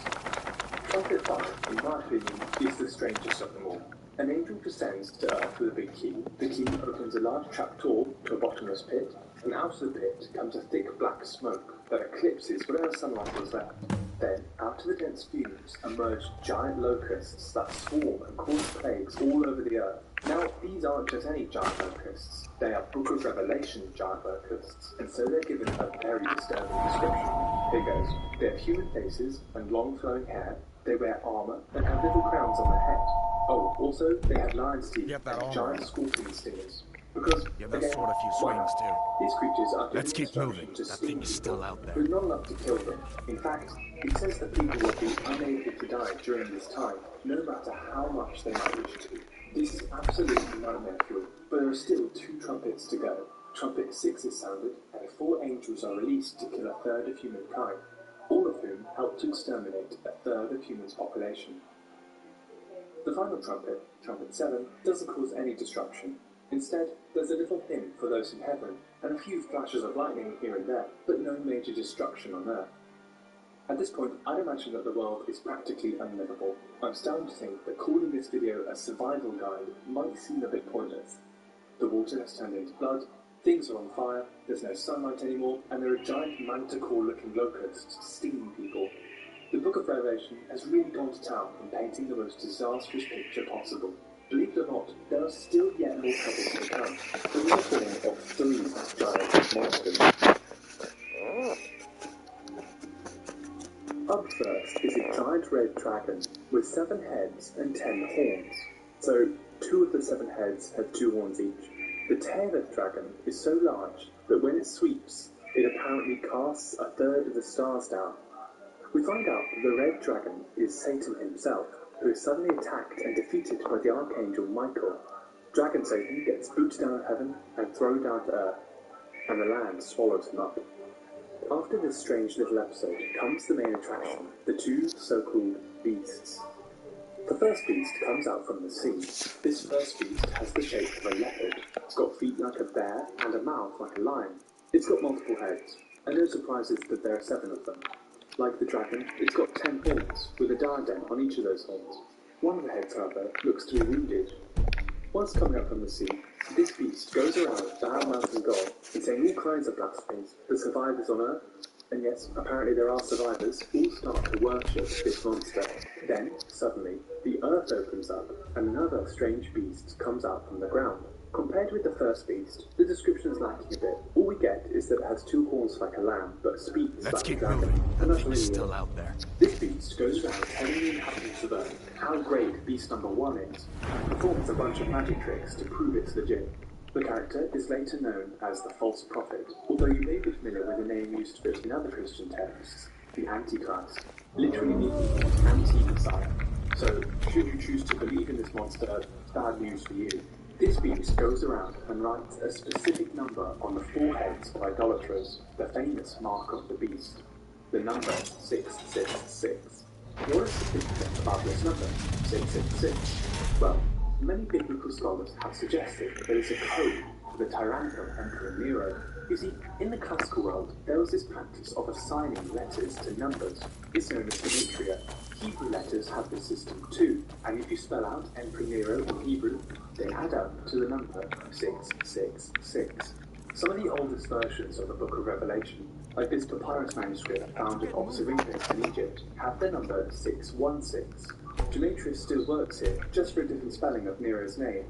Trumpet 5, in my opinion, is the strangest of them all. An angel descends to Earth with a big key. The key opens a large trapdoor to a bottomless pit, and out of the pit comes a thick black smoke that eclipses whatever sunlight was left. Then, out of the dense fumes, emerge giant locusts that swarm and cause plagues all over the earth. Now, these aren't just any giant locusts. They are Book of Revelation giant locusts, and so they're given a very disturbing description. Here goes. They have human faces and long flowing hair. They wear armor and have little crowns on their head. Oh, also, they have lion's teeth and giant scorpion stingers. Because, Give that again, sword a few swings, too. these creatures are Let's given keep moving. instruction to That sting thing is still people, out there. but not enough to kill them. In fact, it says that people will be unable to die during this time, no matter how much they might wish to. This is absolutely nightmare fuel, but there are still 2 trumpets to go. Trumpet 6 is sounded, and 4 angels are released to kill a third of humankind, all of whom help to exterminate a third of humans' population. The final trumpet, Trumpet 7, doesn't cause any destruction. Instead, there's a little hymn for those in heaven, and a few flashes of lightning here and there, but no major destruction on Earth. At this point, I'd imagine that the world is practically unlivable. I'm starting to think that calling this video a survival guide might seem a bit pointless. The water has turned into blood, things are on fire, there's no sunlight anymore, and there are giant manticore-looking locusts stinging people. The Book of Revelation has really gone to town in painting the most disastrous picture possible. Believe it or not, there are still yet more troubles to come, but in the form of 3 giant monsters. Up first is a giant large red dragon with 7 heads and 10 horns. So 2 of the 7 heads have 2 horns each. The tail of the dragon is so large that when it sweeps, it apparently casts a third of the stars down. We find out that the red dragon is Satan himself, who is suddenly attacked and defeated by the archangel Michael. Dragon Satan gets booted out of heaven and thrown down to earth, and the land swallows him up. After this strange little episode comes the main attraction, the 2 so-called beasts. The first beast comes out from the sea. This first beast has the shape of a leopard. It's got feet like a bear and a mouth like a lion. It's got multiple heads, and no surprises that there are 7 of them. Like the dragon, it's got 10 horns, with a diadem on each of those horns. One of the heads, however, looks to be wounded. Once coming up from the sea, this beast goes around thou mountain god and saying all kinds of blasphemies. The survivors on Earth, and yes, apparently there are survivors, all start to worship this monster. Then, suddenly, the earth opens up, and another strange beast comes out from the ground. Compared with the first beast, the description is lacking a bit. All we get is that it has 2 horns like a lamb, but speaks like a dragon. And that's really still out there. This beast goes around telling the inhabitants of Earth how great beast number 1 is, and performs a bunch of magic tricks to prove it's legit. The character is later known as the False Prophet, although you may be familiar with the name used for it in other Christian texts, the Antichrist, literally meaning anti-Messiah. So, should you choose to believe in this monster, bad news for you. This beast goes around and writes a specific number on the foreheads of idolaters, the famous mark of the beast, the number 666. What is significant about this number, 666? Well, many biblical scholars have suggested that it's a code for the tyrannical Emperor Nero. You see, in the classical world, there was this practice of assigning letters to numbers. It's known as gematria. Hebrew letters have this system too, and if you spell out Emperor Nero in Hebrew, they add up to the number 666. Some of the oldest versions of the Book of Revelation, like this papyrus manuscript found at Oxyrhynchus in Egypt, have the number 616. Gematria still works here, just for a different spelling of Nero's name.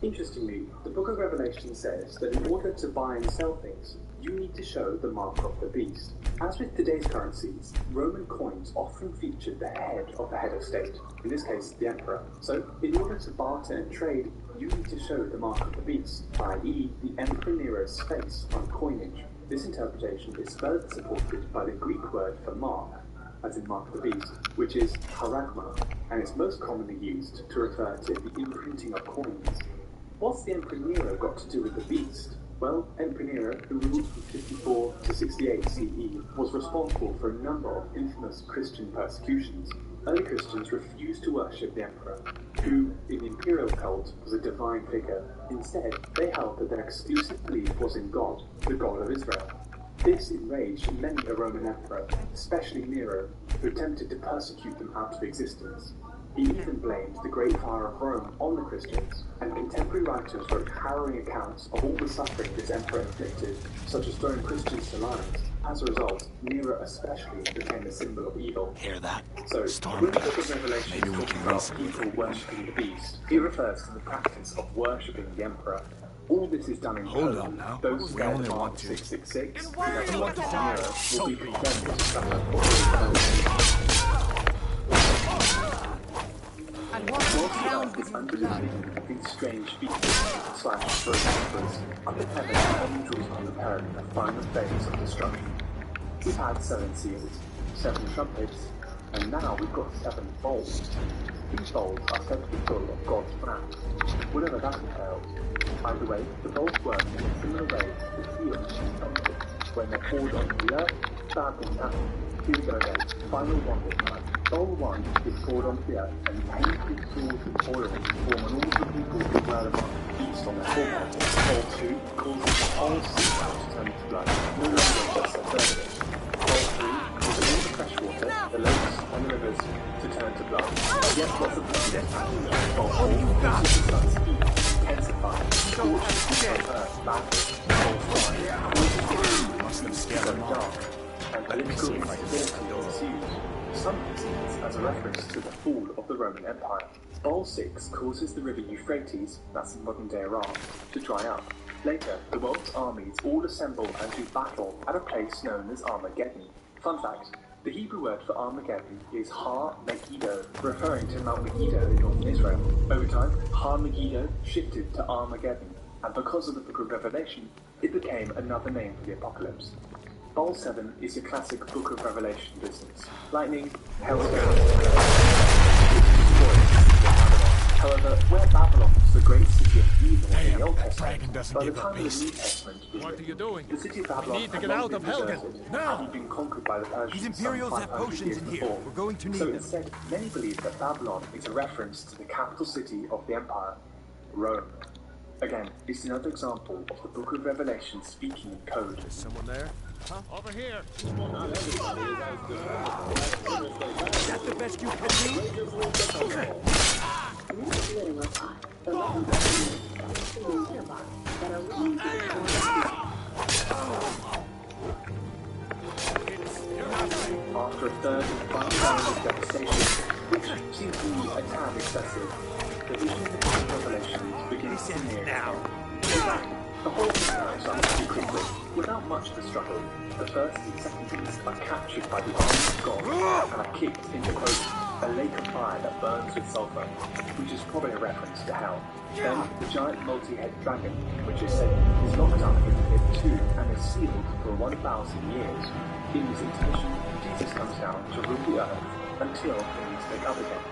Interestingly, the Book of Revelation says that in order to buy and sell things, you need to show the mark of the beast. As with today's currencies, Roman coins often featured the head of the head of state, in this case the emperor. So, in order to barter and trade, you need to show the mark of the beast, i.e. the Emperor Nero's face on coinage. This interpretation is further supported by the Greek word for mark, as in mark of the beast, which is charagma, and it's most commonly used to refer to the imprinting of coins. What's the Emperor Nero got to do with the beast? Well, Emperor Nero, who ruled from 54 to 68 CE, was responsible for a number of infamous Christian persecutions. Early Christians refused to worship the emperor, who, in the imperial cult, was a divine figure. Instead, they held that their exclusive belief was in God, the God of Israel. This enraged many a Roman emperor, especially Nero, who attempted to persecute them out of existence. He even blamed the Great Fire of Rome on the Christians, and contemporary writers wrote harrowing accounts of all the suffering this emperor inflicted, such as throwing Christians to lions. As a result, Nero especially became a symbol of evil. Hear that? So, when the Book of Revelation Maybe we talks can about race people worshipping the beast, it refers to the practice of worshipping the emperor. All this is done in Hold code. on now. Those We scared only of want Mark to- 666 And why are and you want looking Nero at will be condemned to suffer. And what Whilst the earth is under the feet of these strange beasts slash emperors, up in heaven angels are preparing a final phase of destruction. We've had 7 seals, 7 trumpets, and now we've got 7 bowls. These bowls are said to be full of God's wrath, whatever that entails. Either way, the bowls work in a similar way to the seals in trumpets. When they're poured onto the earth, bad things happen. Here we go then, final one this time. Bowl 1 is poured onto the earth, and painful swords and oil form on all the people who wear the mark of the beast on their foreheads. Bowl 2 causes the whole sea to turn to blood, no longer just a third of it. Bowl 3 causes all the fresh water, the lakes and the rivers to turn to blood. Yet lots of blood. Bowl 4 causes the sun's heat to intensify, scorches the earth badly. Bowl 5 causes the sea to go dark, and political instability ensues. Some concedes as a reference to the fall of the Roman Empire. Bowl 6 causes the river Euphrates, that's in modern-day Iran, to dry up. Later, the world's armies all assemble and do battle at a place known as Armageddon. Fun fact, The Hebrew word for Armageddon is Har Megiddo, referring to Mount Megiddo in northern Israel. Over time, Har Megiddo shifted to Armageddon, and because of the Book of Revelation, it became another name for the apocalypse. Bowl 7 is your classic Book of Revelation business. Lightning, hailstones. However, where Babylon was the great city of evil in the Old Testament, by the time of the New Testament was What are you doing? the city of Babylon We need to had get long out been of Helgen. deserted, Now! having been conquered by the Persians. These Imperials some have 500 potions years in here. before. We're going to need So them. instead, many believe that Babylon is a reference to the capital city of the empire, Rome. Again, it's another example of the Book of Revelation speaking in code. Is someone there? Huh? Over here! Is that the best you can do? After a third and final round of devastation, which seems to me a tad excessive, the vision of the Book of Revelation begins to near now. The whole thing wraps up pretty quickly, without much of a struggle. The first and second beasts are captured by the army of God and are kicked into, quote, a lake of fire that burns with sulfur, which is probably a reference to hell. Then the giant multi-headed dragon, which is said is locked up in the pit 2 and is sealed for 1,000 years. In his intermission, Jesus comes down to rule the earth until he needs to take up again.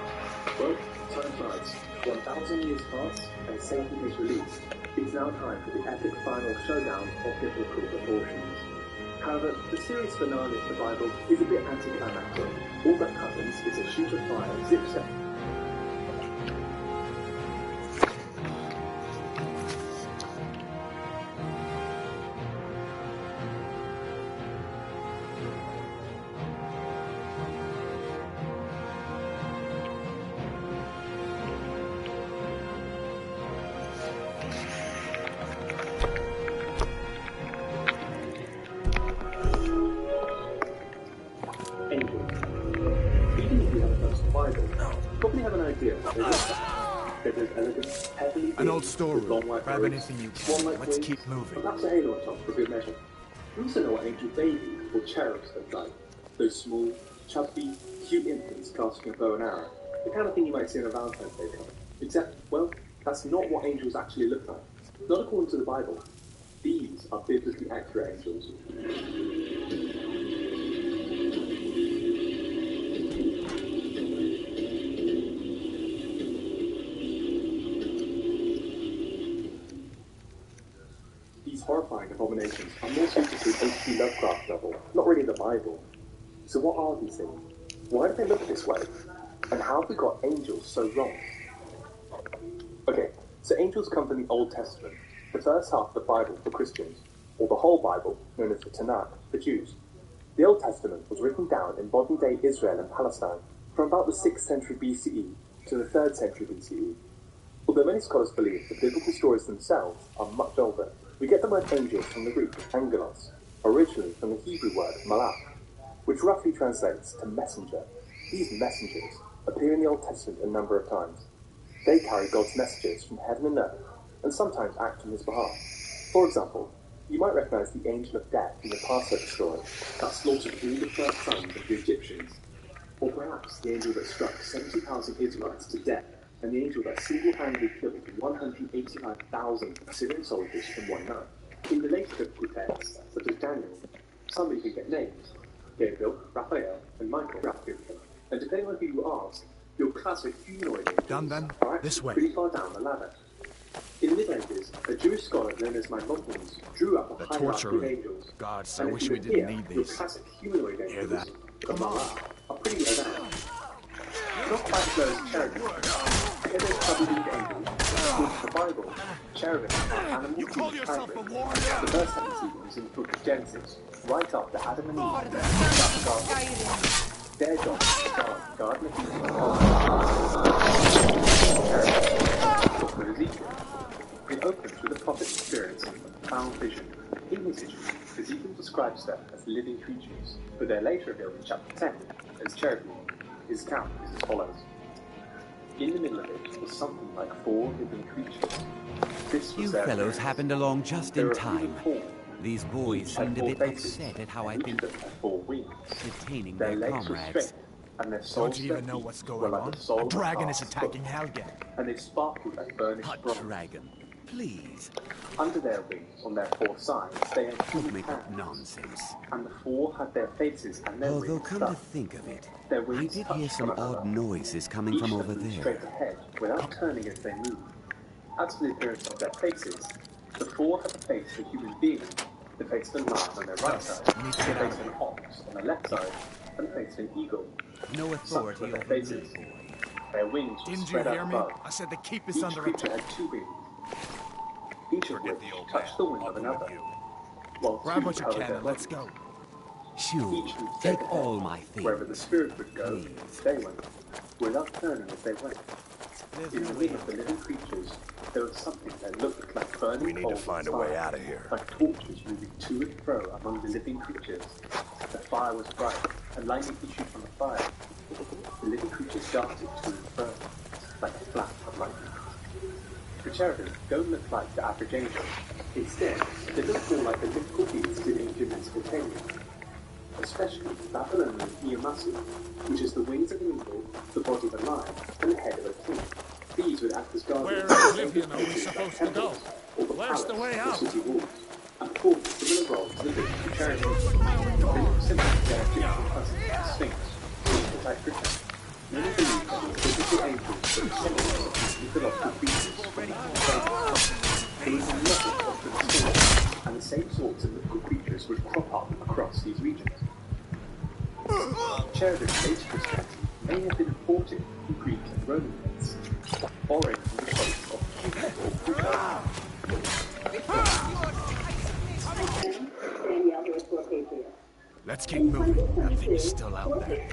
Well, time flies. 1,000 years pass and Satan is released. It's now time for the epic final showdown of biblical proportions. However, the series finale of the Bible is a bit anticlimactic. All that happens is a shoot of fire zips out. An old storeroom. Grab anything you can. Let's keep moving. Perhaps a halo on top for good measure. You also know what angel babies or cherubs look like. Those small, chubby, cute infants casting a bow and arrow. The kind of thing you might see on a Valentine's Day card. Except, well, that's not what angels actually look like. Not according to the Bible. These are biblically accurate angels. Horrifying abominations are more suited to an H.P. Lovecraft novel, not really the Bible. So what are these things? Why do they look this way? And how have we got angels so wrong? Okay, so angels come from the Old Testament, the first half of the Bible for Christians, or the whole Bible, known as the Tanakh, for Jews. The Old Testament was written down in modern-day Israel and Palestine from about the 6th century BCE to the 3rd century BCE. Although many scholars believe the biblical stories themselves are much older, we get the word angels from the Greek angelos, originally from the Hebrew word malach, which roughly translates to messenger. These messengers appear in the Old Testament a number of times. They carry God's messages from heaven and earth, and sometimes act on his behalf. For example, you might recognize the angel of death in the Passover story that slaughtered all the first sons of the Egyptians, or perhaps the angel that struck 70,000 Israelites to death, and the angel that single-handedly killed 185,000 Assyrian soldiers in one night. In the later biblical texts, such as Daniel, some even get names: Gabriel, Raphael, and Michael. And depending on who you ask, your classic humanoid angels Done then? are actually This way. pretty far down the ladder. In the Middle Ages, a Jewish scholar known as Maimonides drew up a The hierarchy torture of room. angels. Gods, I And wish if we you didn't hear, need your these. classic humanoid Hear angels, that? the Malach, are pretty low down. Not quite as low as cherubim. Here there's chubby-winged angels. According to the Bible, cherubim are animal You call yourself a hybrids. warrior? The first time we see them is in the book of Genesis, right after Adam and For Eve the left the sons of garden. Skyrim. Their job is to guard the Garden of Eden. Book of Ezekiel. It opens with the prophet's experience of a profound vision. In his vision, Ezekiel describes them as living creatures, but they're later revealed in chapter 10 as cherubim. His account is as follows. In the middle of it was something like 4 living creatures. This was You their fellows appearance. happened along just They in were of human time. form, These boys Each had seemed a 4 bit faces, upset at how and I've each been of them had 4 wings. detaining Their their legs were comrades. straight, and their soles Don't you even know what's were going like on? the soul A of dragon is calf's attacking foot, Helgen. and they sparkled like burnished A bronze. dragon. Please. Under their wings, on their 4 sides, they had Don't 2 make up hands, nonsense. and the 4 had their faces and their Although, wings come to stuck. think of it, Their I wings did touched hear some one another. odd noises coming Each from of over them moved straight there. ahead, without turning as they moved. As for the appearance of their faces, the 4 had the face of a human being, the face of a lion on their right side, We need to the get out face of of here. an ox on the left side, and the face of an eagle. No Such authority were their over me, faces. boy. Their wings were Didn't you spread out hear me? above. I said to keep us Each under creature attack. had 2 wings, each of Forget which the old touched man. the wing I'll of go another, with you. while Grab 2 what you covered can their and let's wings. go. Sure, Each moved take straight ahead. all my things. Wherever the spirit would go, Please. they went, without turning as they went. There's In no the way middle of the living creatures, there was something that looked like burning We need to coals find a inside, way out of here. like torches moving to and fro among the living creatures. The fire was bright, and lightning issued from the fire. The living creatures darted to and fro, like a flash of lightning. The cherubim don't look like the average angel. Instead, they look more like the mythical beasts in ancient Mesopotamia, especially Babylonian Iyamasu, which is the wings of an eagle, the body of a lion, and the head of a king. These would act as guardians Where in of Oblivion are we supposed to go? or the Where's the palace way or out? city walls, and perform similar roles to the biblical cherubim. They look similar to their Egyptian cousins, the Sphinx, or the Type Griffin. Many believe that these biblical angels were descendants of mythological creatures from the There was a lot of different stories, and the same sorts of mythical creatures would crop up across these regions. Cherubim later Christianity may have been imported from Greek and Roman myths, borrowed from the cults of Cupid or Pluto. Let's keep moving. That thing is still out there.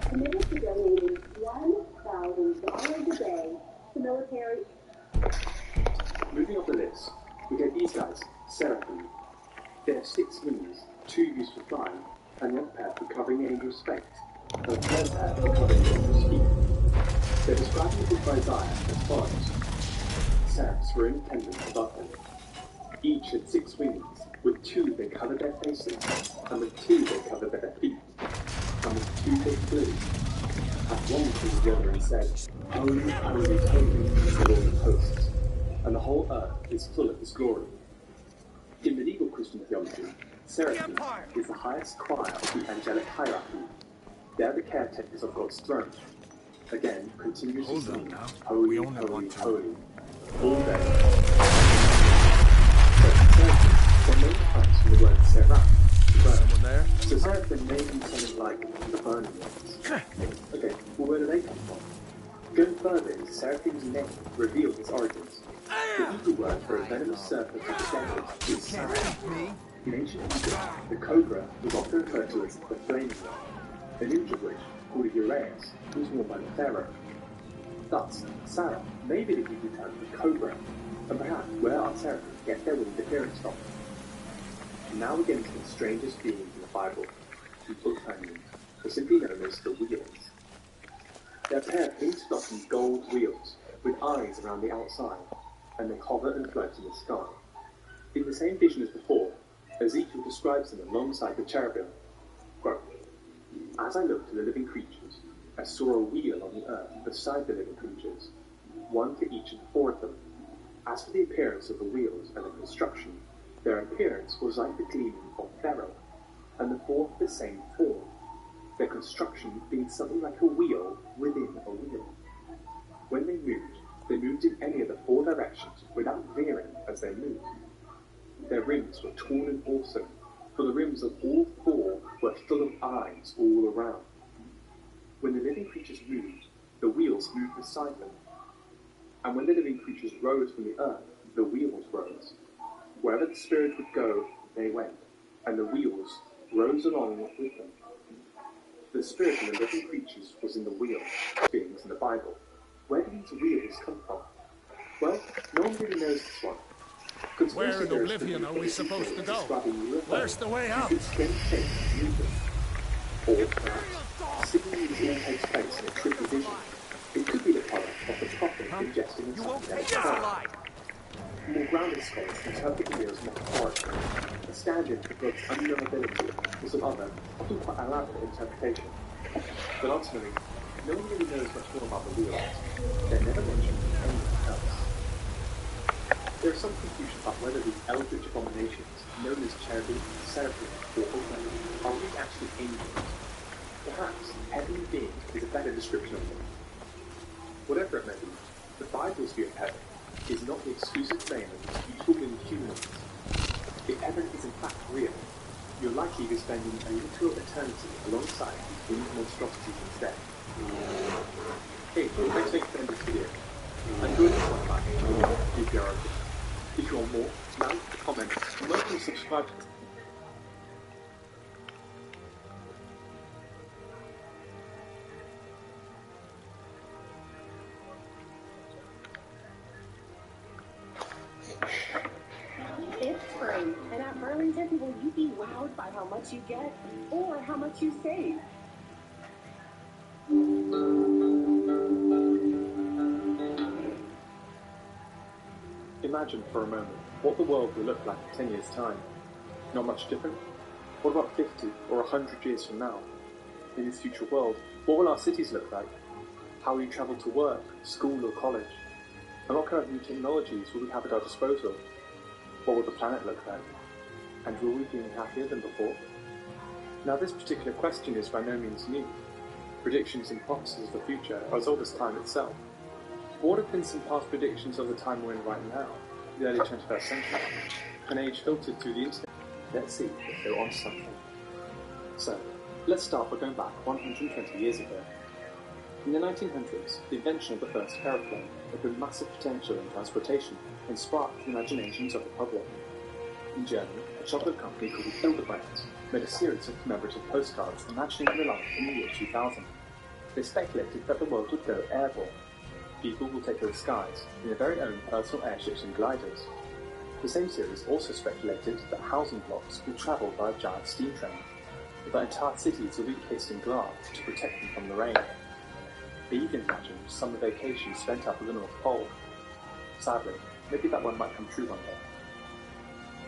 Committed to donating $1,000 a day to military. Moving up the list, we get these guys, Seraphim. They have 6 wings, 2 used for flying, and the other pair for covering the angel's face, and the third pair for covering the angel's feet. They're described in the book of Isaiah as follows. Seraphs were in attendance above them. Each had 6 wings, with 2 they covered their faces, and with 2 they covered their feet, and with 2 they flew. And one called the other and said, Holy, holy, holy is the Lord of hosts, and the whole earth is full of his glory. In medieval Christian theology, Seraphim is the highest choir of the angelic hierarchy. They are the caretakers of God's throne. Again, continues to sing, Holy, We only holy, want to. holy, all day. Their name comes from the word seraph, Someone there? so seraphim may be something like the burning ones. Okay, well where do they come from? Going further into Seraphim's name reveals its origins. The Hebrew word for a venomous serpent of the desert is seraph. In ancient Egypt, the cobra was often referred to as the flaming one, an image of which, called a uraeus, was worn by the pharaoh. Thus, Sarah may be the Hebrew term for cobra, and perhaps where our seraphim get their winged appearance from. Now we're getting to the strangest beings in the Bible, the bookbindings, or simply known as the wheels. They're a pair of interlocking gold wheels with eyes around the outside, and they hover and float in the sky. In the same vision as before, Ezekiel describes them alongside the cherubim. Quote, As I looked at the living creatures, I saw a wheel on the earth beside the living creatures, one for each of the 4 of them. As for the appearance of the wheels and the construction, their appearance was like the gleaming of beryl, and the 4 had the same form, their construction being something like a wheel within a wheel. When they moved in any of the 4 directions without veering as they moved. Their rims were tall and awesome, for the rims of all 4 were full of eyes all around. When the living creatures moved, the wheels moved beside them. And when the living creatures rose from the earth, the wheels rose. Wherever the spirit would go, they went, and the wheels rose along with them. The spirit in the living creatures was in the wheel, beings in the Bible. Where do these wheels come from? Well, no one really knows this one. Where in Oblivion are we supposed to go? Where's the way out? Or perhaps, seeing these all takes place in a tricky vision, it could be the product of the prophet ingesting a psychedelic plant. More grounded scholars interpret the year as metaphorical, a stand-in for God's unknowability or some other, often quite elaborate interpretation. But ultimately, no one really knows much more about the wheels. They're never mentioned in anything else. There is some confusion about whether the eldritch abominations, known as cherubim, seraphim, or altmer, are really actually angels. Perhaps heavenly beings is a better description of them. Whatever it may be, the Bible's view of heaven is not the exclusive fame of these beautiful winged humanoids. If heaven is in fact real, you're likely to be spending a literal eternity alongside these winged monstrosities instead. Hey, thanks for making this video. I'm doing this one back if you're open. If you want more, like, comment, and welcome to subscribe to this. It's spring, and at Burlington, will you be wowed by how much you get or how much you save? Imagine for a moment what the world will look like in 10 years' time. Not much different? What about 50 or 100 years from now? In this future world, what will our cities look like? How will you travel to work, school or college? And what kind of new technologies will we have at our disposal? What will the planet look like? And will we be any happier than before? Now this particular question is by no means new. Predictions and prophecies of the future are as old as time itself. But what have been some past predictions of the time we're in right now, the early 21st century, an age filtered through the internet? Let's see if they're on something. So, let's start by going back 120 years ago. In the 1900s, the invention of the first aeroplane opened massive potential in transportation and sparked the imaginations of the public. In Germany, a chocolate company called Hildebrand made a series of commemorative postcards imagining the life in the year 2000. They speculated that the world would go airborne. People will take to the skies in their very own personal airships and gliders. The same series also speculated that housing blocks will travel by giant steam trains, that entire cities will be cased in glass to protect them from the rain. They even imagined summer vacations spent up at the North Pole. Sadly, maybe that one might come true one day.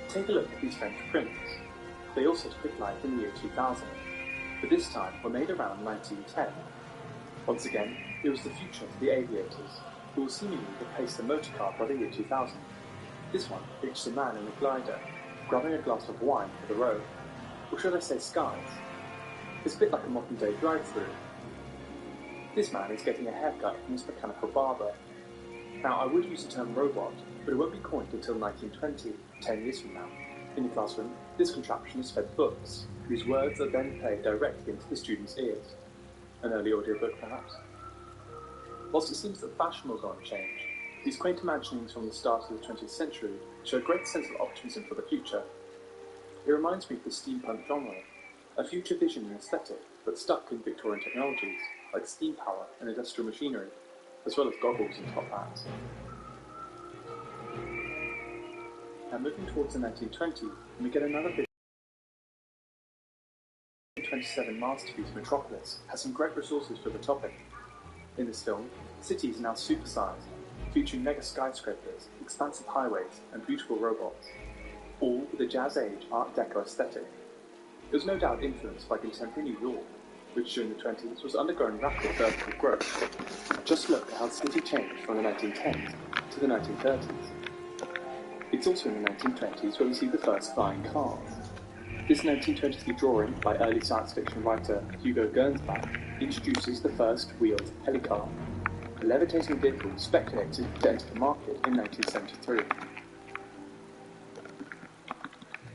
Take a look at these French prints. They also took life in the year 2000, but this time were made around 1910. Once again, it was the future for the aviators, who will seemingly replace the motor car by the year 2000. This one pictures a man in a glider, grabbing a glass of wine for the road, or should I say skies. It's a bit like a modern day drive-through. This man is getting a haircut from his mechanical barber. Now, I would use the term robot, but it won't be coined until 1920, 10 years from now. In the classroom, this contraption is fed books, whose words are then played directly into the students' ears. An early audiobook, perhaps? Whilst it seems that fashion will go unchanged, these quaint imaginings from the start of the 20th century show a great sense of optimism for the future. It reminds me of the steampunk genre, a future vision and aesthetic, but stuck in Victorian technologies, like steam power and industrial machinery, as well as goggles and top hats. Now moving towards the 1920s, we get another bit. The 27 masterpiece Metropolis has some great resources for the topic. In this film, cities are now supersized, featuring mega skyscrapers, expansive highways, and beautiful robots, all with a Jazz Age Art Deco aesthetic. It was no doubt influenced by contemporary New York, which during the 20s was undergoing rapid vertical growth. Just look at how the city changed from the 1910s to the 1930s. It's also in the 1920s where we see the first flying cars. This 1923 drawing by early science fiction writer Hugo Gernsback introduces the first wheeled helicar, a levitating vehicle speculated to enter the market in 1973.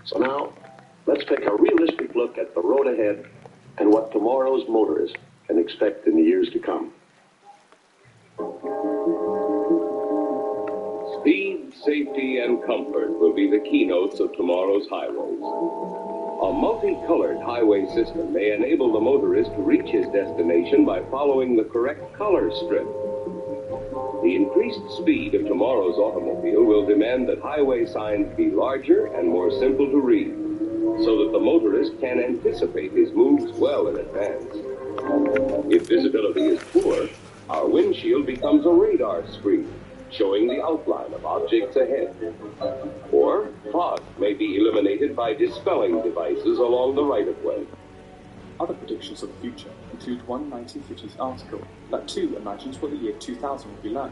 So now, let's take a realistic look at the road ahead and what tomorrow's motorists can expect in the years to come. Speed, safety, and comfort will be the keynotes of tomorrow's highways. A multicolored highway system may enable the motorist to reach his destination by following the correct color strip. The increased speed of tomorrow's automobile will demand that highway signs be larger and more simple to read, so that the motorist can anticipate his moves well in advance. If visibility is poor, our windshield becomes a radar screen, showing the outline of objects ahead. Or fog may be eliminated by dispelling devices along the right-of-way. Other predictions of the future include one 1950s article that too imagines what the year 2000 will be like.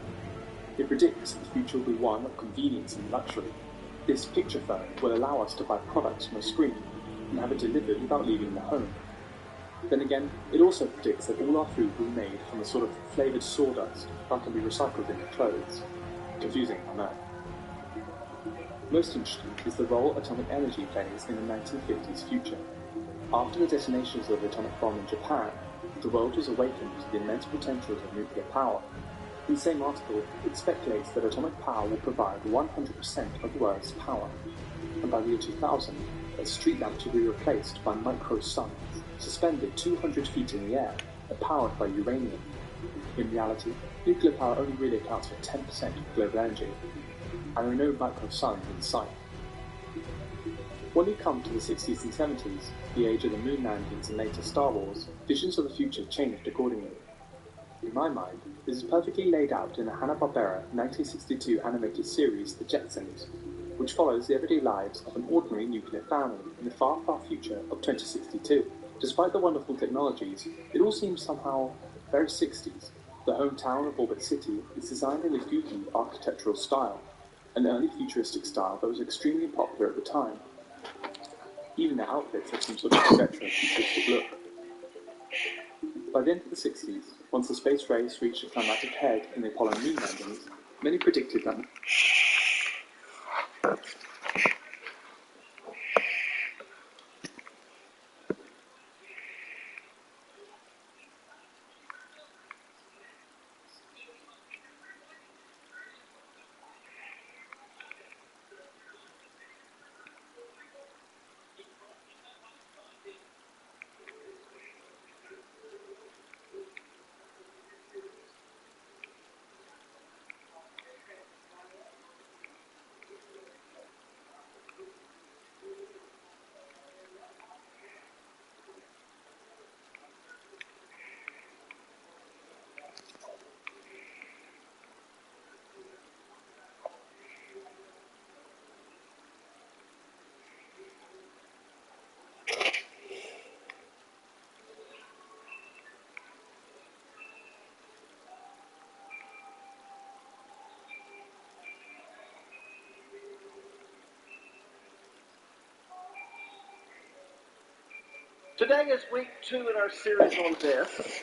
It predicts that the future will be one of convenience and luxury. This picture phone will allow us to buy products from a screen and have it delivered without leaving the home. Then again, it also predicts that all our food will be made from a sort of flavoured sawdust that can be recycled into clothes. Confusing, I know. Most interesting is the role atomic energy plays in the 1950s future. After the detonations of the atomic bomb in Japan, the world was awakened to the immense potentials of nuclear power. In the same article, it speculates that atomic power will provide 100% of the Earth's power, and by the year 2000, that street lamps will be replaced by micro-suns, suspended 200 feet in the air and powered by uranium. In reality, nuclear power only really accounts for 10% of global energy, and there are no micro-suns in sight. When we come to the 60s and 70s, the age of the moon landings and later Star Wars, visions of the future changed accordingly. In my mind, this is perfectly laid out in the Hanna-Barbera 1962 animated series The Jetsons, which follows the everyday lives of an ordinary nuclear family in the far, far future of 2062. Despite the wonderful technologies, it all seems somehow very 60s. The hometown of Orbit City is designed in the Fuji architectural style, an early futuristic style that was extremely popular at the time. Even their outfits have some sort of retro futuristic look. By the end of the 60s, once the space race reached a climatic head in the Apollo moon landings, many predicted that today is week 2 in our series on this.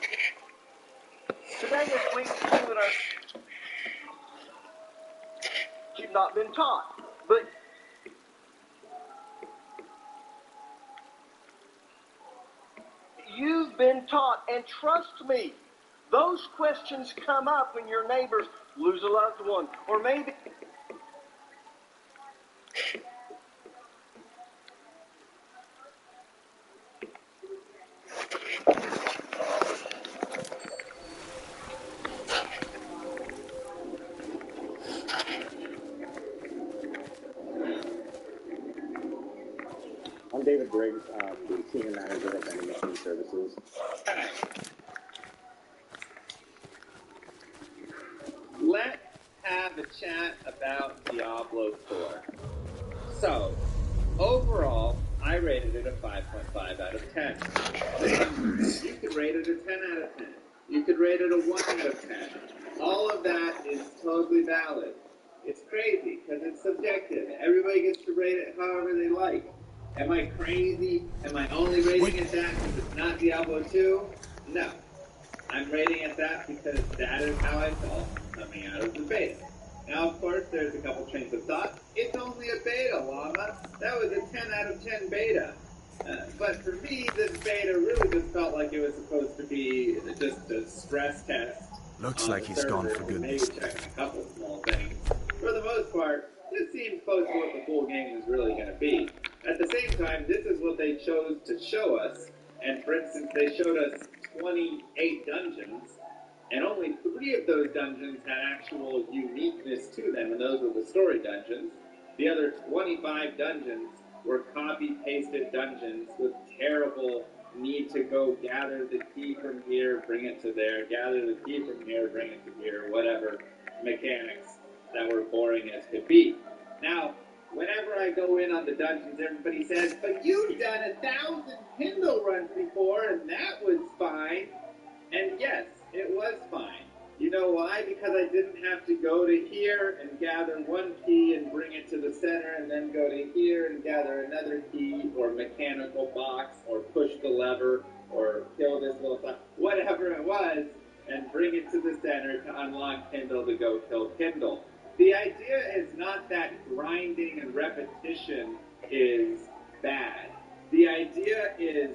Today is week 2 in our... You've not been taught, but... You've been taught, and trust me, those questions come up when your neighbors lose a loved one, or maybe... I'm David Briggs, the Senior Manager of Vending Machine Services. Let's have a chat about Diablo 4. So, overall, I rated it a 5.5 out of 10. You could rate it a 10 out of 10. You could rate it a 1 out of 10. All of that is totally valid. It's crazy, because it's subjective. Everybody gets to rate it however they like. Am I crazy? Am I only rating it that because it's not Diablo 2? No. I'm rating it that because that is how I felt coming out of the beta. Now, of course, there's a couple trains of thought. It's only a beta, Llama. That was a 10 out of 10 beta. But for me, this beta really just felt like it was supposed to be just a stress test. Looks like he's gone for good. Maybe checking a couple small things. For the most part, this seems close to what the full game is really going to be. At the same time, this is what they chose to show us. And for instance, they showed us 28 dungeons, and only 3 of those dungeons had actual uniqueness to them, and those were the story dungeons. The other 25 dungeons were copy-pasted dungeons with terrible need to go gather the key from here, bring it to there, gather the key from here, bring it to here, whatever mechanics. that were boring as could be. Now, whenever I go in on the dungeons, everybody says, but you've done 1,000 Kindle runs before, and that was fine. And yes, it was fine. You know why? Because I didn't have to go to here and gather one key and bring it to the center, and then go to here and gather another key, or mechanical box, or push the lever, or kill this little stuff, whatever it was, and bring it to the center to unlock Kindle to go kill Kindle. The idea is not that grinding and repetition is bad. The idea is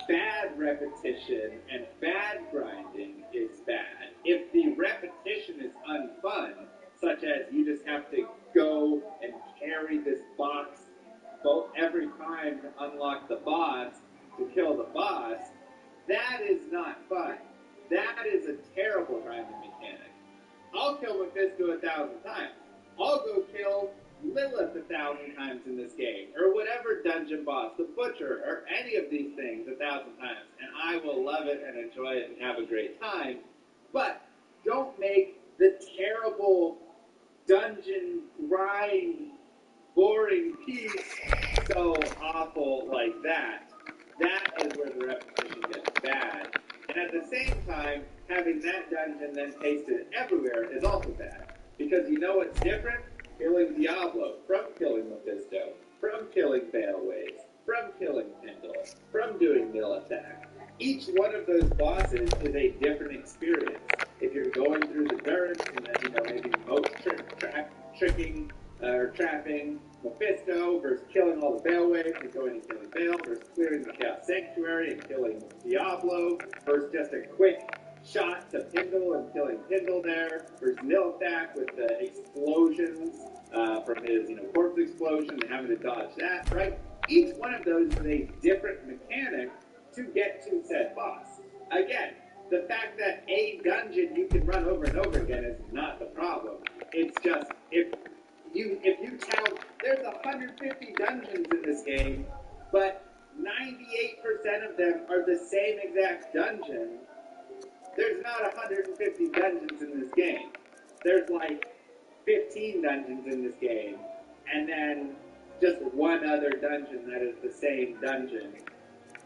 bad repetition and bad grinding is bad. If the repetition is unfun, such as you just have to go and carry this box every time to unlock the boss, to kill the boss, that is not fun. That is a terrible grinding mechanic. I'll kill Mephisto 1,000 times. I'll go kill Lilith 1,000 times in this game, or whatever dungeon boss, the Butcher, or any of these things 1,000 times, and I will love it and enjoy it and have a great time. But don't make the terrible dungeon grind, boring piece so awful like that. That is where the repetition gets bad. And at the same time, having that dungeon then pasted everywhere is also bad. Because you know what's different? Killing Diablo, from killing Mephisto, from killing Baleways, from killing Pendle, from doing Mill Attack. Each one of those bosses is a different experience. If you're going through the dirt and then, maybe tricking or trapping Mephisto versus killing all the Baleways and going and killing Bale versus clearing the Chaos Sanctuary and killing Diablo versus just a quick shot to Pendle and killing Pendle there versus Mill Attack with the explosions from his corpse explosion and having to dodge that, right? Each one of those is a different mechanic to get to said boss. Again, the fact that a dungeon you can run over and over again is not the problem. It's just, if you count, there's 150 dungeons in this game, but 98% of them are the same exact dungeon. There's not 150 dungeons in this game. There's like 15 dungeons in this game, and then just one other dungeon that is the same dungeon.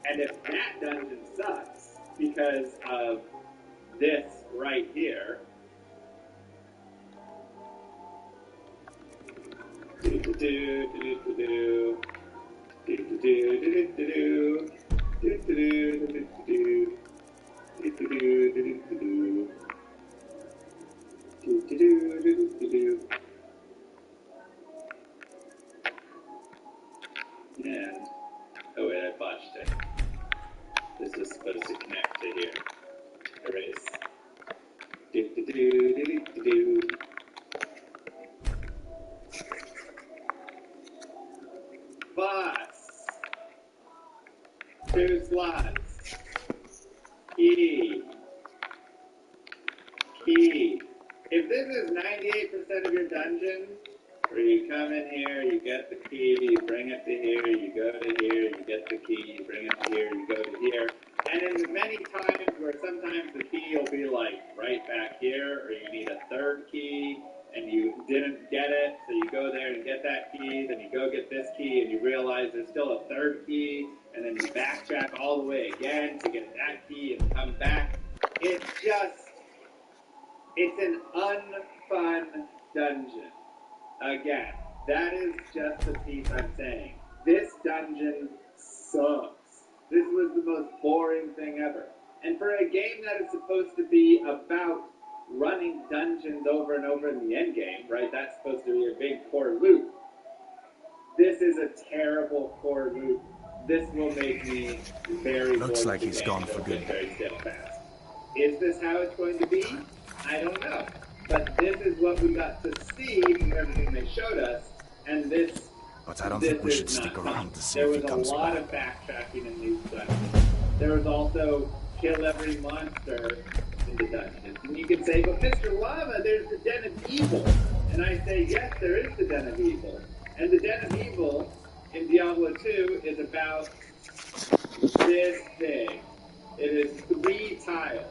And if that dungeon sucks because of this right here, and oh wait, I botched it. This is supposed to connect to here. Erase. Boss. 2 slots. Key. If this is 98% of your dungeon, where you come in here, you get the key, you bring it to here, you go to here, you get the key, you bring it to here, you go to here. And in many times where sometimes the key will be like right back here, or you need a third key, and you didn't get it, so you go there and get that key, then you go get this key, and you realize there's still a third key, and then you backtrack all the way again to get that key and come back. It's an unfun dungeon. Again, that is just the piece I'm saying. This dungeon sucks. This was the most boring thing ever. And for a game that is supposed to be about running dungeons over and over in the end game, right? That's supposed to be a big core loop. This is a terrible core loop. This will make me very Looks like he's gone for good. Very steadfast. Is this how it's going to be? I don't know. But this is what we got to see from everything they showed us, and this. But I don't think we should stick around to see if he comes back. There was a lot of backtracking in these dungeons. There was also kill every monster in the dungeons. And you can say, but Mr. Lava, there's the Den of Evil. And I say, yes, there is the Den of Evil. And the Den of Evil in Diablo 2 is about this thing. It is 3 tiles.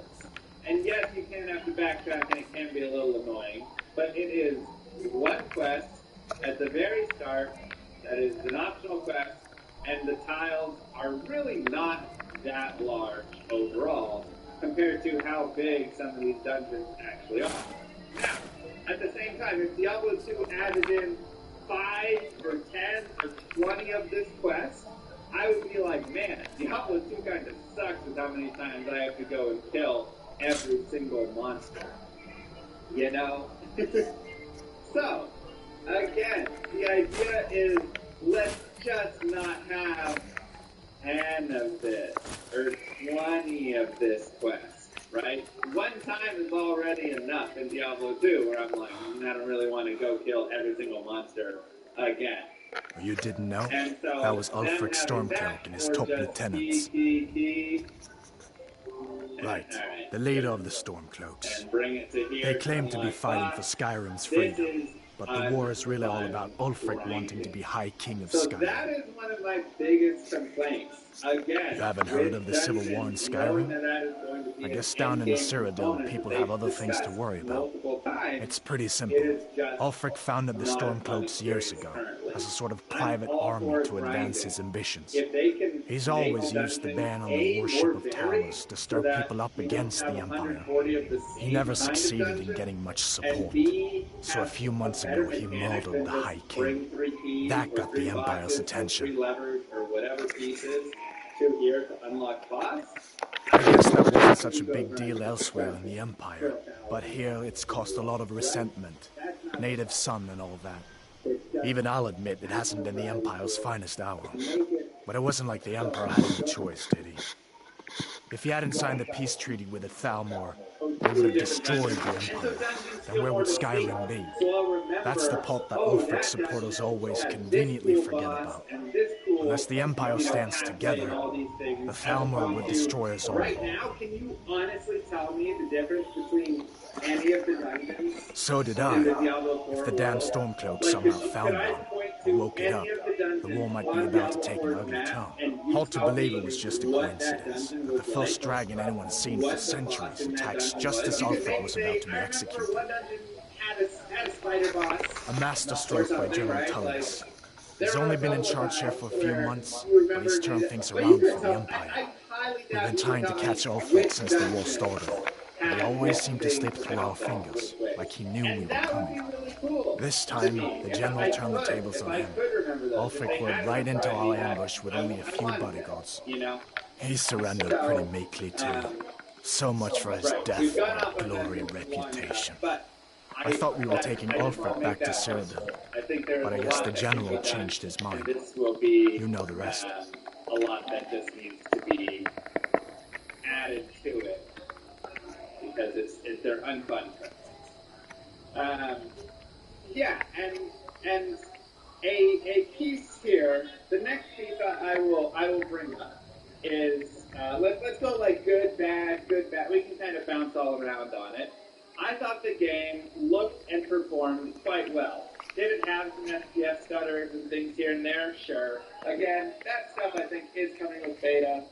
And yes, you can have to backtrack and it can be a little annoying, but it is one quest at the very start that is an optional quest, and the tiles are really not that large overall compared to how big some of these dungeons actually are. Now, at the same time, if Diablo 2 added in 5 or 10 or 20 of this quest, I would be like, man, Diablo 2 kind of sucks with how many times I have to go and kill every single monster. You know? So, again, the idea is let's just not have 10 of this, or 20 of this quest, right? One time is already enough in Diablo 2, where I'm like, I don't really want to go kill every single monster again. You didn't know? And so, That was Ulfric Stormcloak and his top lieutenants. Right, the leader of the Stormcloaks. They claim to be fighting for Skyrim's freedom, but the war is really all about Ulfric wanting to be High King of Skyrim. So that is one of my biggest complaints. Again, you haven't heard of the Civil War in Skyrim? I guess down in Cyrodiil, people have other things to worry about. It's pretty simple. Ulfric founded the Stormcloaks years ago, as a sort of private army to advance his ambitions. He's always used the ban on the worship of towers to stir people up against the Empire. He never succeeded in getting much support, so a few months ago he murdered the High King. That got the Empire's attention. I guess that wasn't such a big deal elsewhere in the Empire, but here it's caused a lot of resentment. Native son and all that. Even I'll admit it hasn't been the Empire's finest hour. But it wasn't like the Emperor had any choice, did he? If he hadn't signed the peace treaty with the Thalmor, they would have destroyed the Empire. Then where would Skyrim be? That's the part that Ulfric supporters always conveniently forget about. Unless the Empire stands together, the Thalmor would destroy us all. Right now, can you honestly tell me the difference between any of the dungeons? So did I. If the damn Stormcloak somehow found one, or woke it up, the war might be about to take an ugly turn. Hard to believe it was just a coincidence, but the first dragon anyone's seen for centuries attacks just as Ulfric was about to be executed. A masterstroke by General Tullius. He's only been in charge here for a few months, but he's turned things around for the Empire. We've been trying to catch Ulfric since the war started, but he always seemed to slip through our fingers, like he knew we were coming. This time, the General turned the tables on him. Ulfric rode right into our ambush with only a few bodyguards. He surrendered pretty meekly too. So much for his death and glory and reputation. I thought we were taking Ulfric back to Cyrodiil, but I guess the General changed his mind. You know the rest. A lot that just needs to be added to it, because they're unfun presents. Yeah, and a piece here. The next piece I will bring up is let's go like good, bad, good, bad. We can kind of bounce all around on it. I thought the game looked and performed quite well. Did it have some FPS stutters and things here and there? Sure. Again, that stuff I think is coming with beta.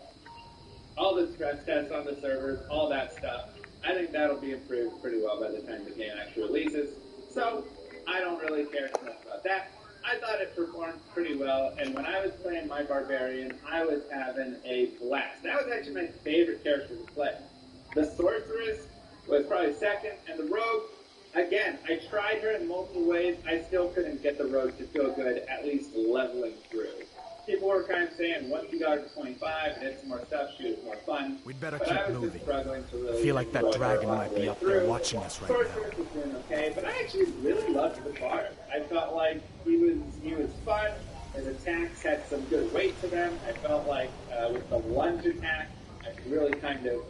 All the stress tests on the servers, all that stuff. I think that'll be improved pretty well by the time the game actually releases. So, I don't really care too much about that. I thought it performed pretty well, and when I was playing my Barbarian, I was having a blast. That was actually my favorite character to play. The Sorceress was probably second, and the Rogue, again, I tried her in multiple ways. I still couldn't get the Rogue to feel good, at least leveling through. People were kind of saying, once you got her to 25 and did some more stuff, she was more fun. We'd better keep moving. I feel like that dragon might be up there watching us right Sorceress was doing okay, but I actually really loved the Bard. I felt like he was fun. His attacks had some good weight to them. I felt like with the lunge attack, I could really kind of,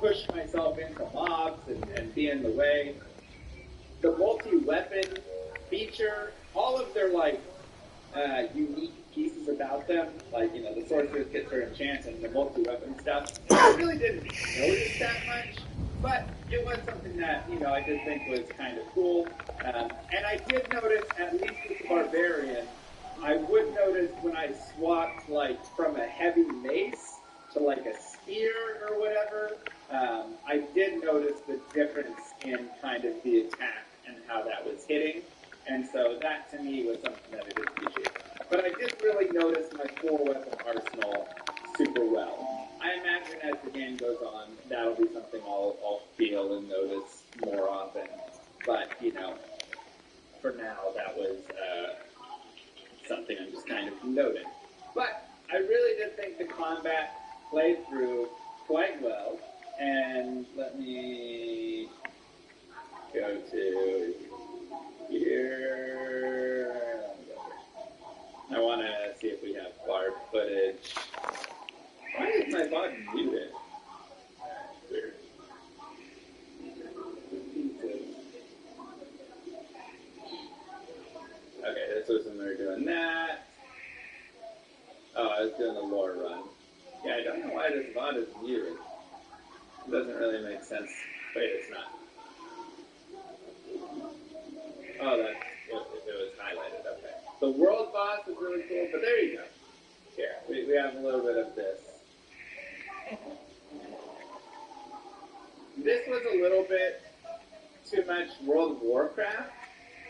push myself into mobs and be in the way. The multi-weapon feature, all of their unique pieces about them, the Sorceress gets her enchant and the multi-weapon stuff. I really didn't notice that much, but it was something that, I did think was kind of cool. And I did notice, at least with the Barbarian, I would notice when I swapped, from a heavy mace to, a spear or whatever, I did notice the difference in kind of the attack and how that was hitting. And so that to me was something that I did appreciate. But I did really notice my 4-weapon arsenal super well. I imagine as the game goes on, that'll be something I'll feel and notice more often. But, you know, for now, that was something I'm just kind of noting. But I really did think the combat played through quite well. And let me go to here. I want to see if we have barb footage. Why is my button muted? Weird. Okay, this was when we were doing that. Oh, I was doing the lore run. Yeah, I don't know why this VOD is muted. It doesn't really make sense. Wait, it's not. Oh, that's it was highlighted. Okay. The world boss is really cool, but there you go. Here, we have a little bit of this. This was a little bit too much World of Warcraft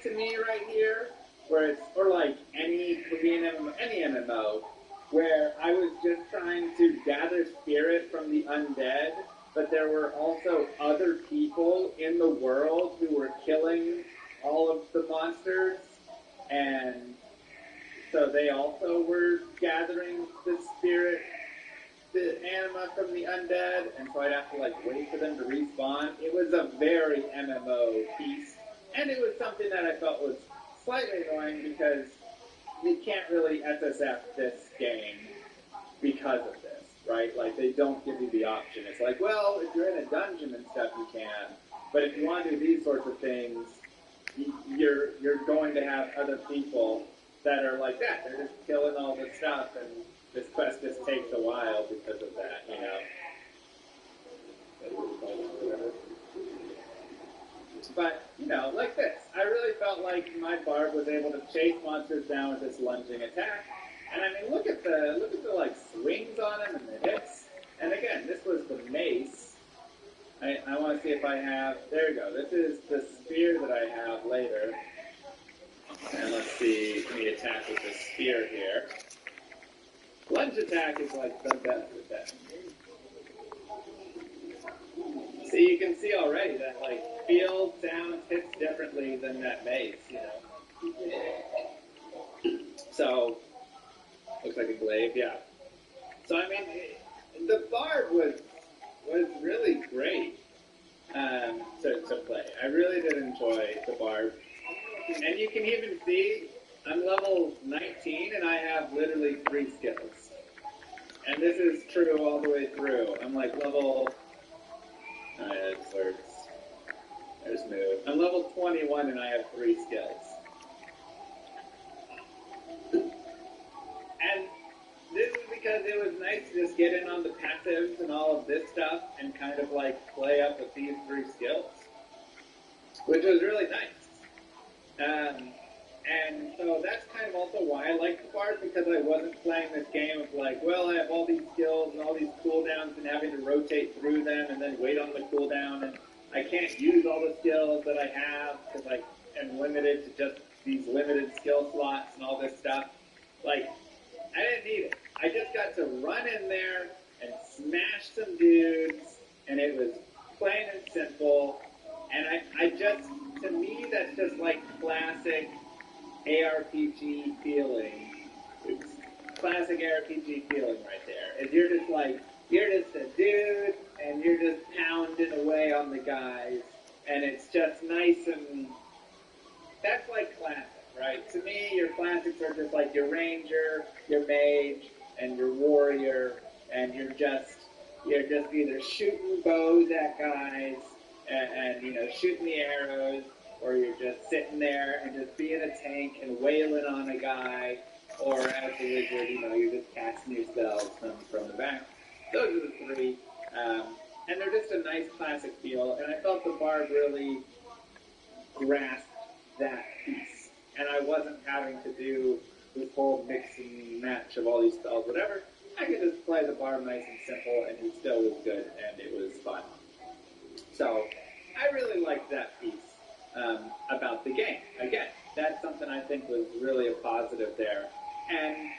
to me right here, where it's, or like any MMO, where I was just trying to gather spirit from the undead, but there were also other people in the world who were killing all of the monsters, and so they also were gathering the spirit, the anima from the undead, and so I'd have to like wait for them to respawn. It was a very MMO piece, and it was something that I felt was slightly annoying because you can't really SSF this game because of this, right? Like, they don't give you the option. It's like, well, if you're in a dungeon and stuff, you can, but if you want to do these sorts of things, you're going to have other people that are like that. They're just killing all this stuff, and this quest just takes a while because of that, you know? But, you know, like this. I really felt like my barb was able to chase monsters down with this lunging attack. And I mean, look at the like swings on him and the hits. And again, this was the mace. I want to see if I have, there you go. This is the spear that I have later. And let's see, let me attack with the spear here. Lunge attack is like the best attack. So you can see already that like feel, sound, hits differently than that mace, you know. So, looks like a glaive, yeah. So I mean, the barb was really great to play. I really did enjoy the barb. And you can even see, I'm level 19 and I have literally 3 skills. And this is true all the way through. I'm like level, there's move. I'm level 21 and I have 3 skills. And this is because it was nice to just get in on the passives and all of this stuff and kind of like play up with these 3 skills, which was really nice. And so that's kind of also why I like the barb, because I wasn't playing this game of like, well, I have all these skills and all these cooldowns and having to rotate through them and then wait on the cooldown, and I can't use all the skills that I have because I am limited to just these limited skill slots and all this stuff. Like, I didn't need it. I just got to run in there and smash some dudes, and it was plain and simple, and I just, to me, that's just like classic ARPG feeling. Oops. Classic ARPG feeling right there. Is you're just like, you're just a dude, and you're just pounding away on the guys, and it's just nice, and that's like classic, right? To me, your classics are just like your ranger, your mage, and your warrior, and you're just either shooting bows at guys, and you know, shooting the arrows, or you're just sitting there and just being a tank and wailing on a guy, or as a wizard, you know, you're just casting your spells from the back. Those are the 3. And they're just a nice classic feel, and I felt the barb really grasped that piece. And I wasn't having to do this whole mix and match of all these spells, whatever. I could just play the barb nice and simple, and it still was good, and it was fun. So, I really liked that piece. about the game. Again, that's something I think was really a positive there. And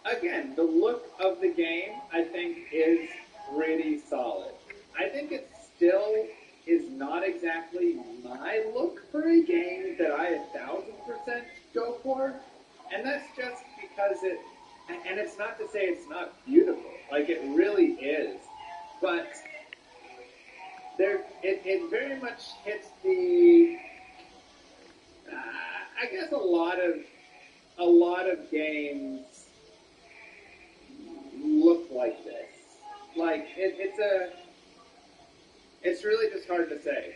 again, the look of the game, I think, is pretty solid. I think it still is not exactly my look for a game that I 1000% go for. And that's just because and it's not to say it's not beautiful. Like, it really is. But it very much hits the, I guess a lot of games look like this. Like, it's really just hard to say.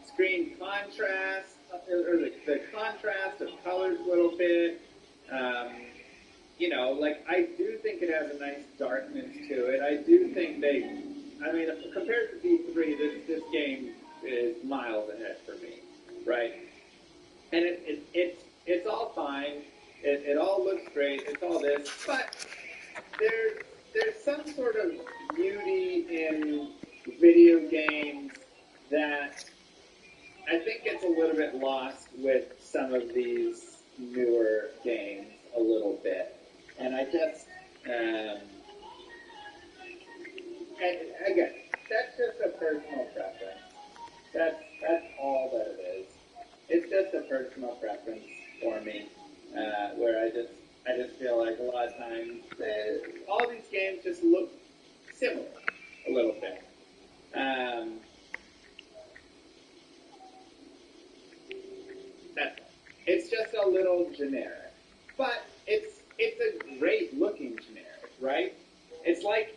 Screen contrast, or the contrast of colors a little bit. You know, like, I do think it has a nice darkness to it. I do think compared to D3, this game is miles ahead for me, right? And it's all fine. It all looks great. It's all this, but there's some sort of beauty in video games that I think gets a little bit lost with some of these newer games a little bit. And I just, and again, that's just a personal preference. That's all that it is. It's just a personal preference for me, where I just feel like a lot of times all these games just look similar a little bit. It's just a little generic, but it's a great looking generic, right? It's like,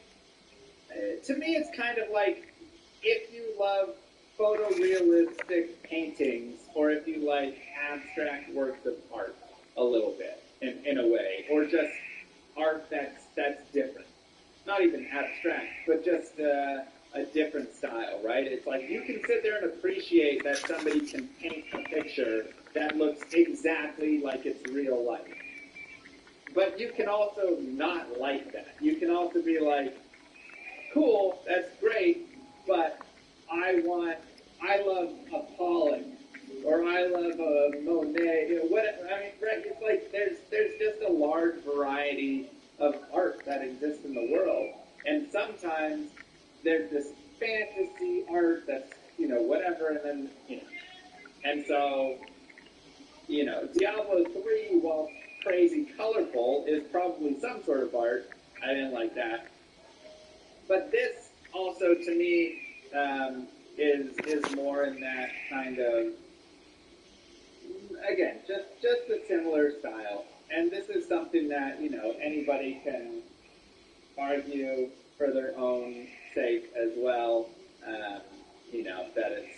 to me, it's kind of like if you love photorealistic paintings, or if you like abstract works of art a little bit, in a way, or just art that's different. Not even abstract, but just a different style, right? It's like you can sit there and appreciate that somebody can paint a picture that looks exactly like it's real life. But you can also not like that. You can also be like, cool, that's great, but I love a Pollock, or I love a Monet, you know, whatever. I mean, right, it's like there's just a large variety of art that exists in the world. And sometimes there's this fantasy art that's, you know, whatever, and then, you know. And so, you know, Diablo 3, while crazy colorful, is probably some sort of art. I didn't like that. But this also, to me, is more in that kind of, again, just a similar style. And this is something that, you know, anybody can argue for their own sake as well, you know, that it's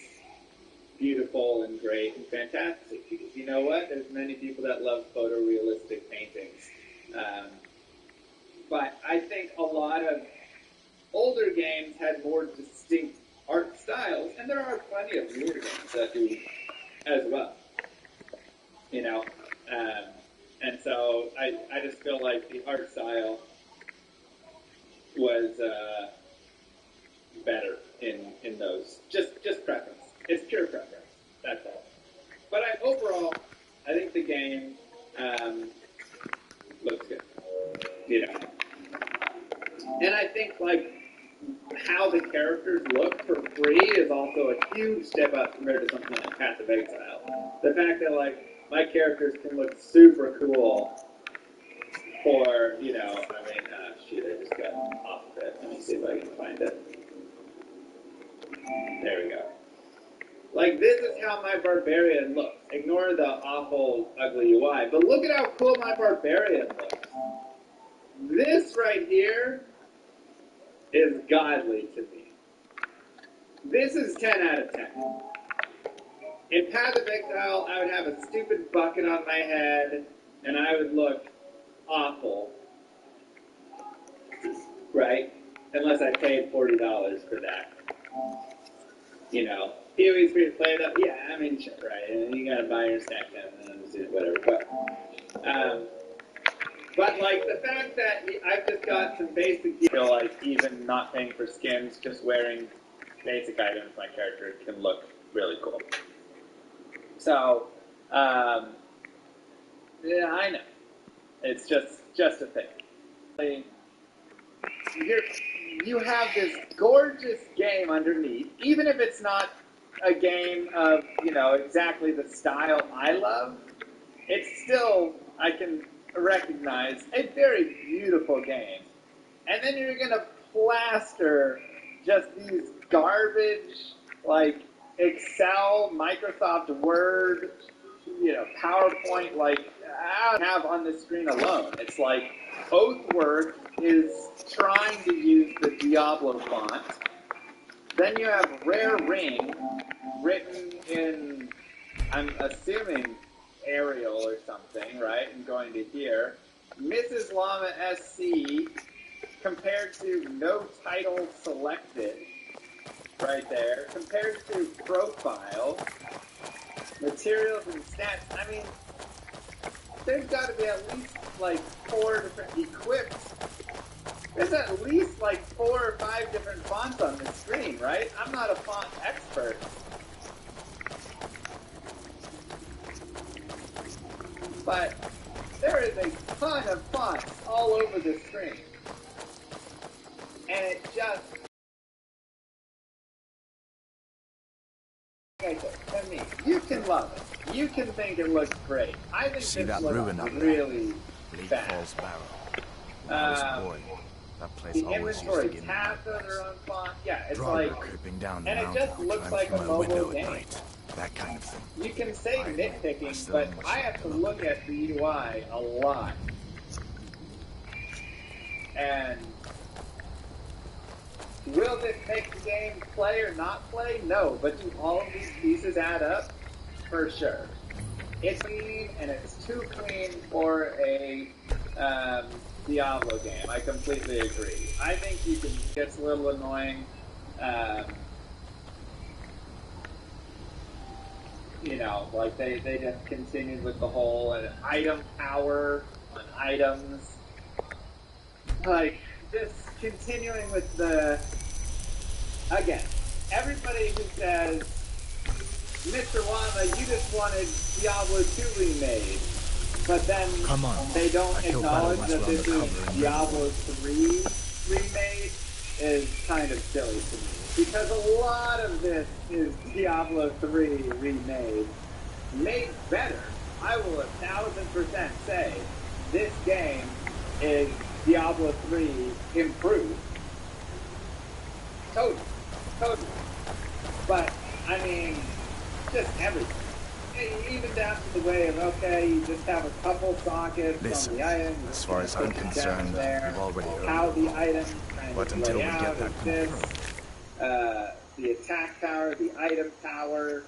beautiful and great and fantastic. Because you know what? There's many people that love photorealistic paintings. But I think a lot of older games had more distinct art styles, and there are plenty of newer games that do as well. You know? And so I just feel like the art style was better in those. Just preference. It's pure preference. That's all. But overall, I think the game looks good. You know. And I think, like, how the characters look for free is also a huge step up compared to something like Path of Exile. The fact that, like, my characters can look super cool for, you know, I mean, shoot, I just got off of it. Let me see if I can find it. There we go. Like, this is how my Barbarian looks. Ignore the awful, ugly UI, but look at how cool my Barbarian looks. This right here is godly to me. This is 10 out of 10. In Path of Exile, I would have a stupid bucket on my head, and I would look awful. Right? Unless I paid $40 for that. You know, PoE's free to play, though. Yeah, I mean, sure, right? And you gotta buy your stack and whatever. But like the fact that I've just got some basic, you know, like even not paying for skins, just wearing basic items, my character can look really cool. So, yeah, I know. It's just a thing. You have this gorgeous game underneath, even if it's not a game of, exactly the style I love, it's still, I can recognize, a very beautiful game. And then you're going to plaster just these garbage, like Excel, Microsoft Word, PowerPoint, I don't have on the screen alone. It's like Oathwork is trying to use the Diablo font. Then you have Rare Ring, written in, I'm assuming, Arial or something, right? And going to here. Mrs. Llama SC, compared to no title selected, right there. Compared to Profile, materials and stats. I mean, there's got to be at least, 4 different equipped. There's at least, 4 or 5 different fonts on the screen, right? I'm not a font expert. But there is a ton of fonts all over the screen. And it just... I mean, you can love it. You can think it looks great. I think See this that looks ruin up really Bleak bad. Falls Barrow. When I was a boy, that place The always used to inventory give me tabs on their own font. Yeah, it's Draugr like... creeping down the And it mountain just or looks climbing like through a my mobile window game. at night. That kind of thing. You can say I nitpicking, still but much I have to look at the UI a lot. And will this make the game play or not play? No, but do all of these pieces add up? For sure. It's clean, and it's too clean for a Diablo game. I completely agree. I think you can. It's a little annoying. They just continued with the whole item power on items. Just continuing with the... Again, everybody who says, Mr. Llama, you just wanted Diablo 2 remade, but then they don't acknowledge that this is Diablo 3 remade, is kind of silly to me. Because a lot of this is Diablo 3 remade, made better. I will 1000% say this game is Diablo 3 improved. Totally. But, I mean, just everything. Even down to the way of, okay, you just have a couple sockets on the item. As far as I'm concerned, you've already earned how the item kind but of until we lay get out that exists. The attack power, the item power.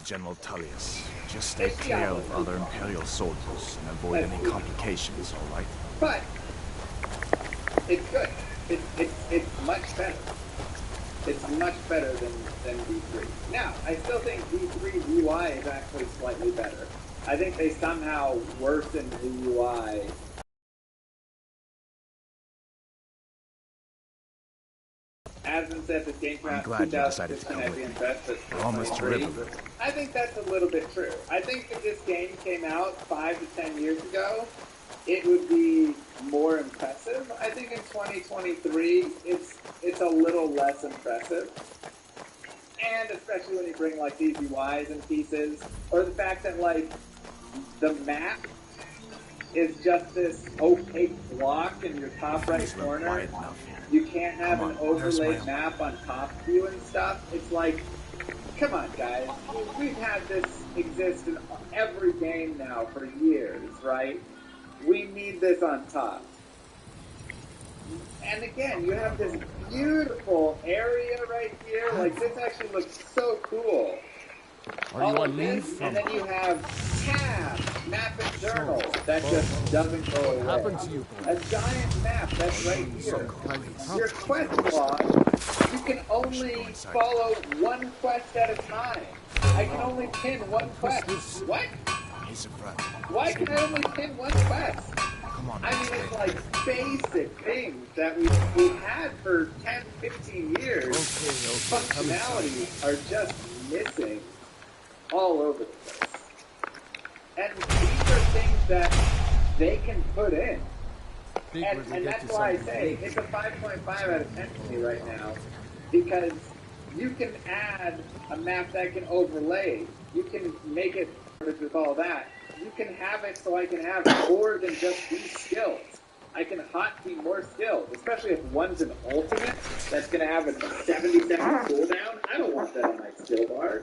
General Tullius, just stay clear of other Imperial soldiers and avoid any complications, all right? But it's good. It's much better. It's much better than V3. Now, I still think V3 UI is actually slightly better. I think they somehow worsened the UI. As been said, this game came out in 2016. We're almost to River. I think that's a little bit true. I think if this game came out 5 to 10 years ago, it would be more impressive. I think in 2023, it's a little less impressive. And especially when you bring these UIs and pieces, or the fact that the map is just this opaque block in your top right corner. You can't have an overlaid map on top view and stuff. It's come on, guys. We've had this exist in every game now for years, right? We need this on top. And again, you have this beautiful area right here. This actually looks so cool. Are you on leave? And then you have tabs, map and journals that just doesn't go away. What happened to you? A giant map that's right here. Your quest log, you can only follow one quest at a time. I can only pin one quest. What? Why can I only pin one quest? I mean, it's basic things that we've had for 10, 15 years. Functionalities are just missing all over the place. And these are things that they can put in. And that's why I say it's a 5.5 out of 10 for me right now, because you can add a map that can overlay. You can make it with all that. You can have it so I can have more than just these skills. I can hotkey more skills, especially if one's an ultimate that's going to have a 70-second cooldown. I don't want that on my skill bar.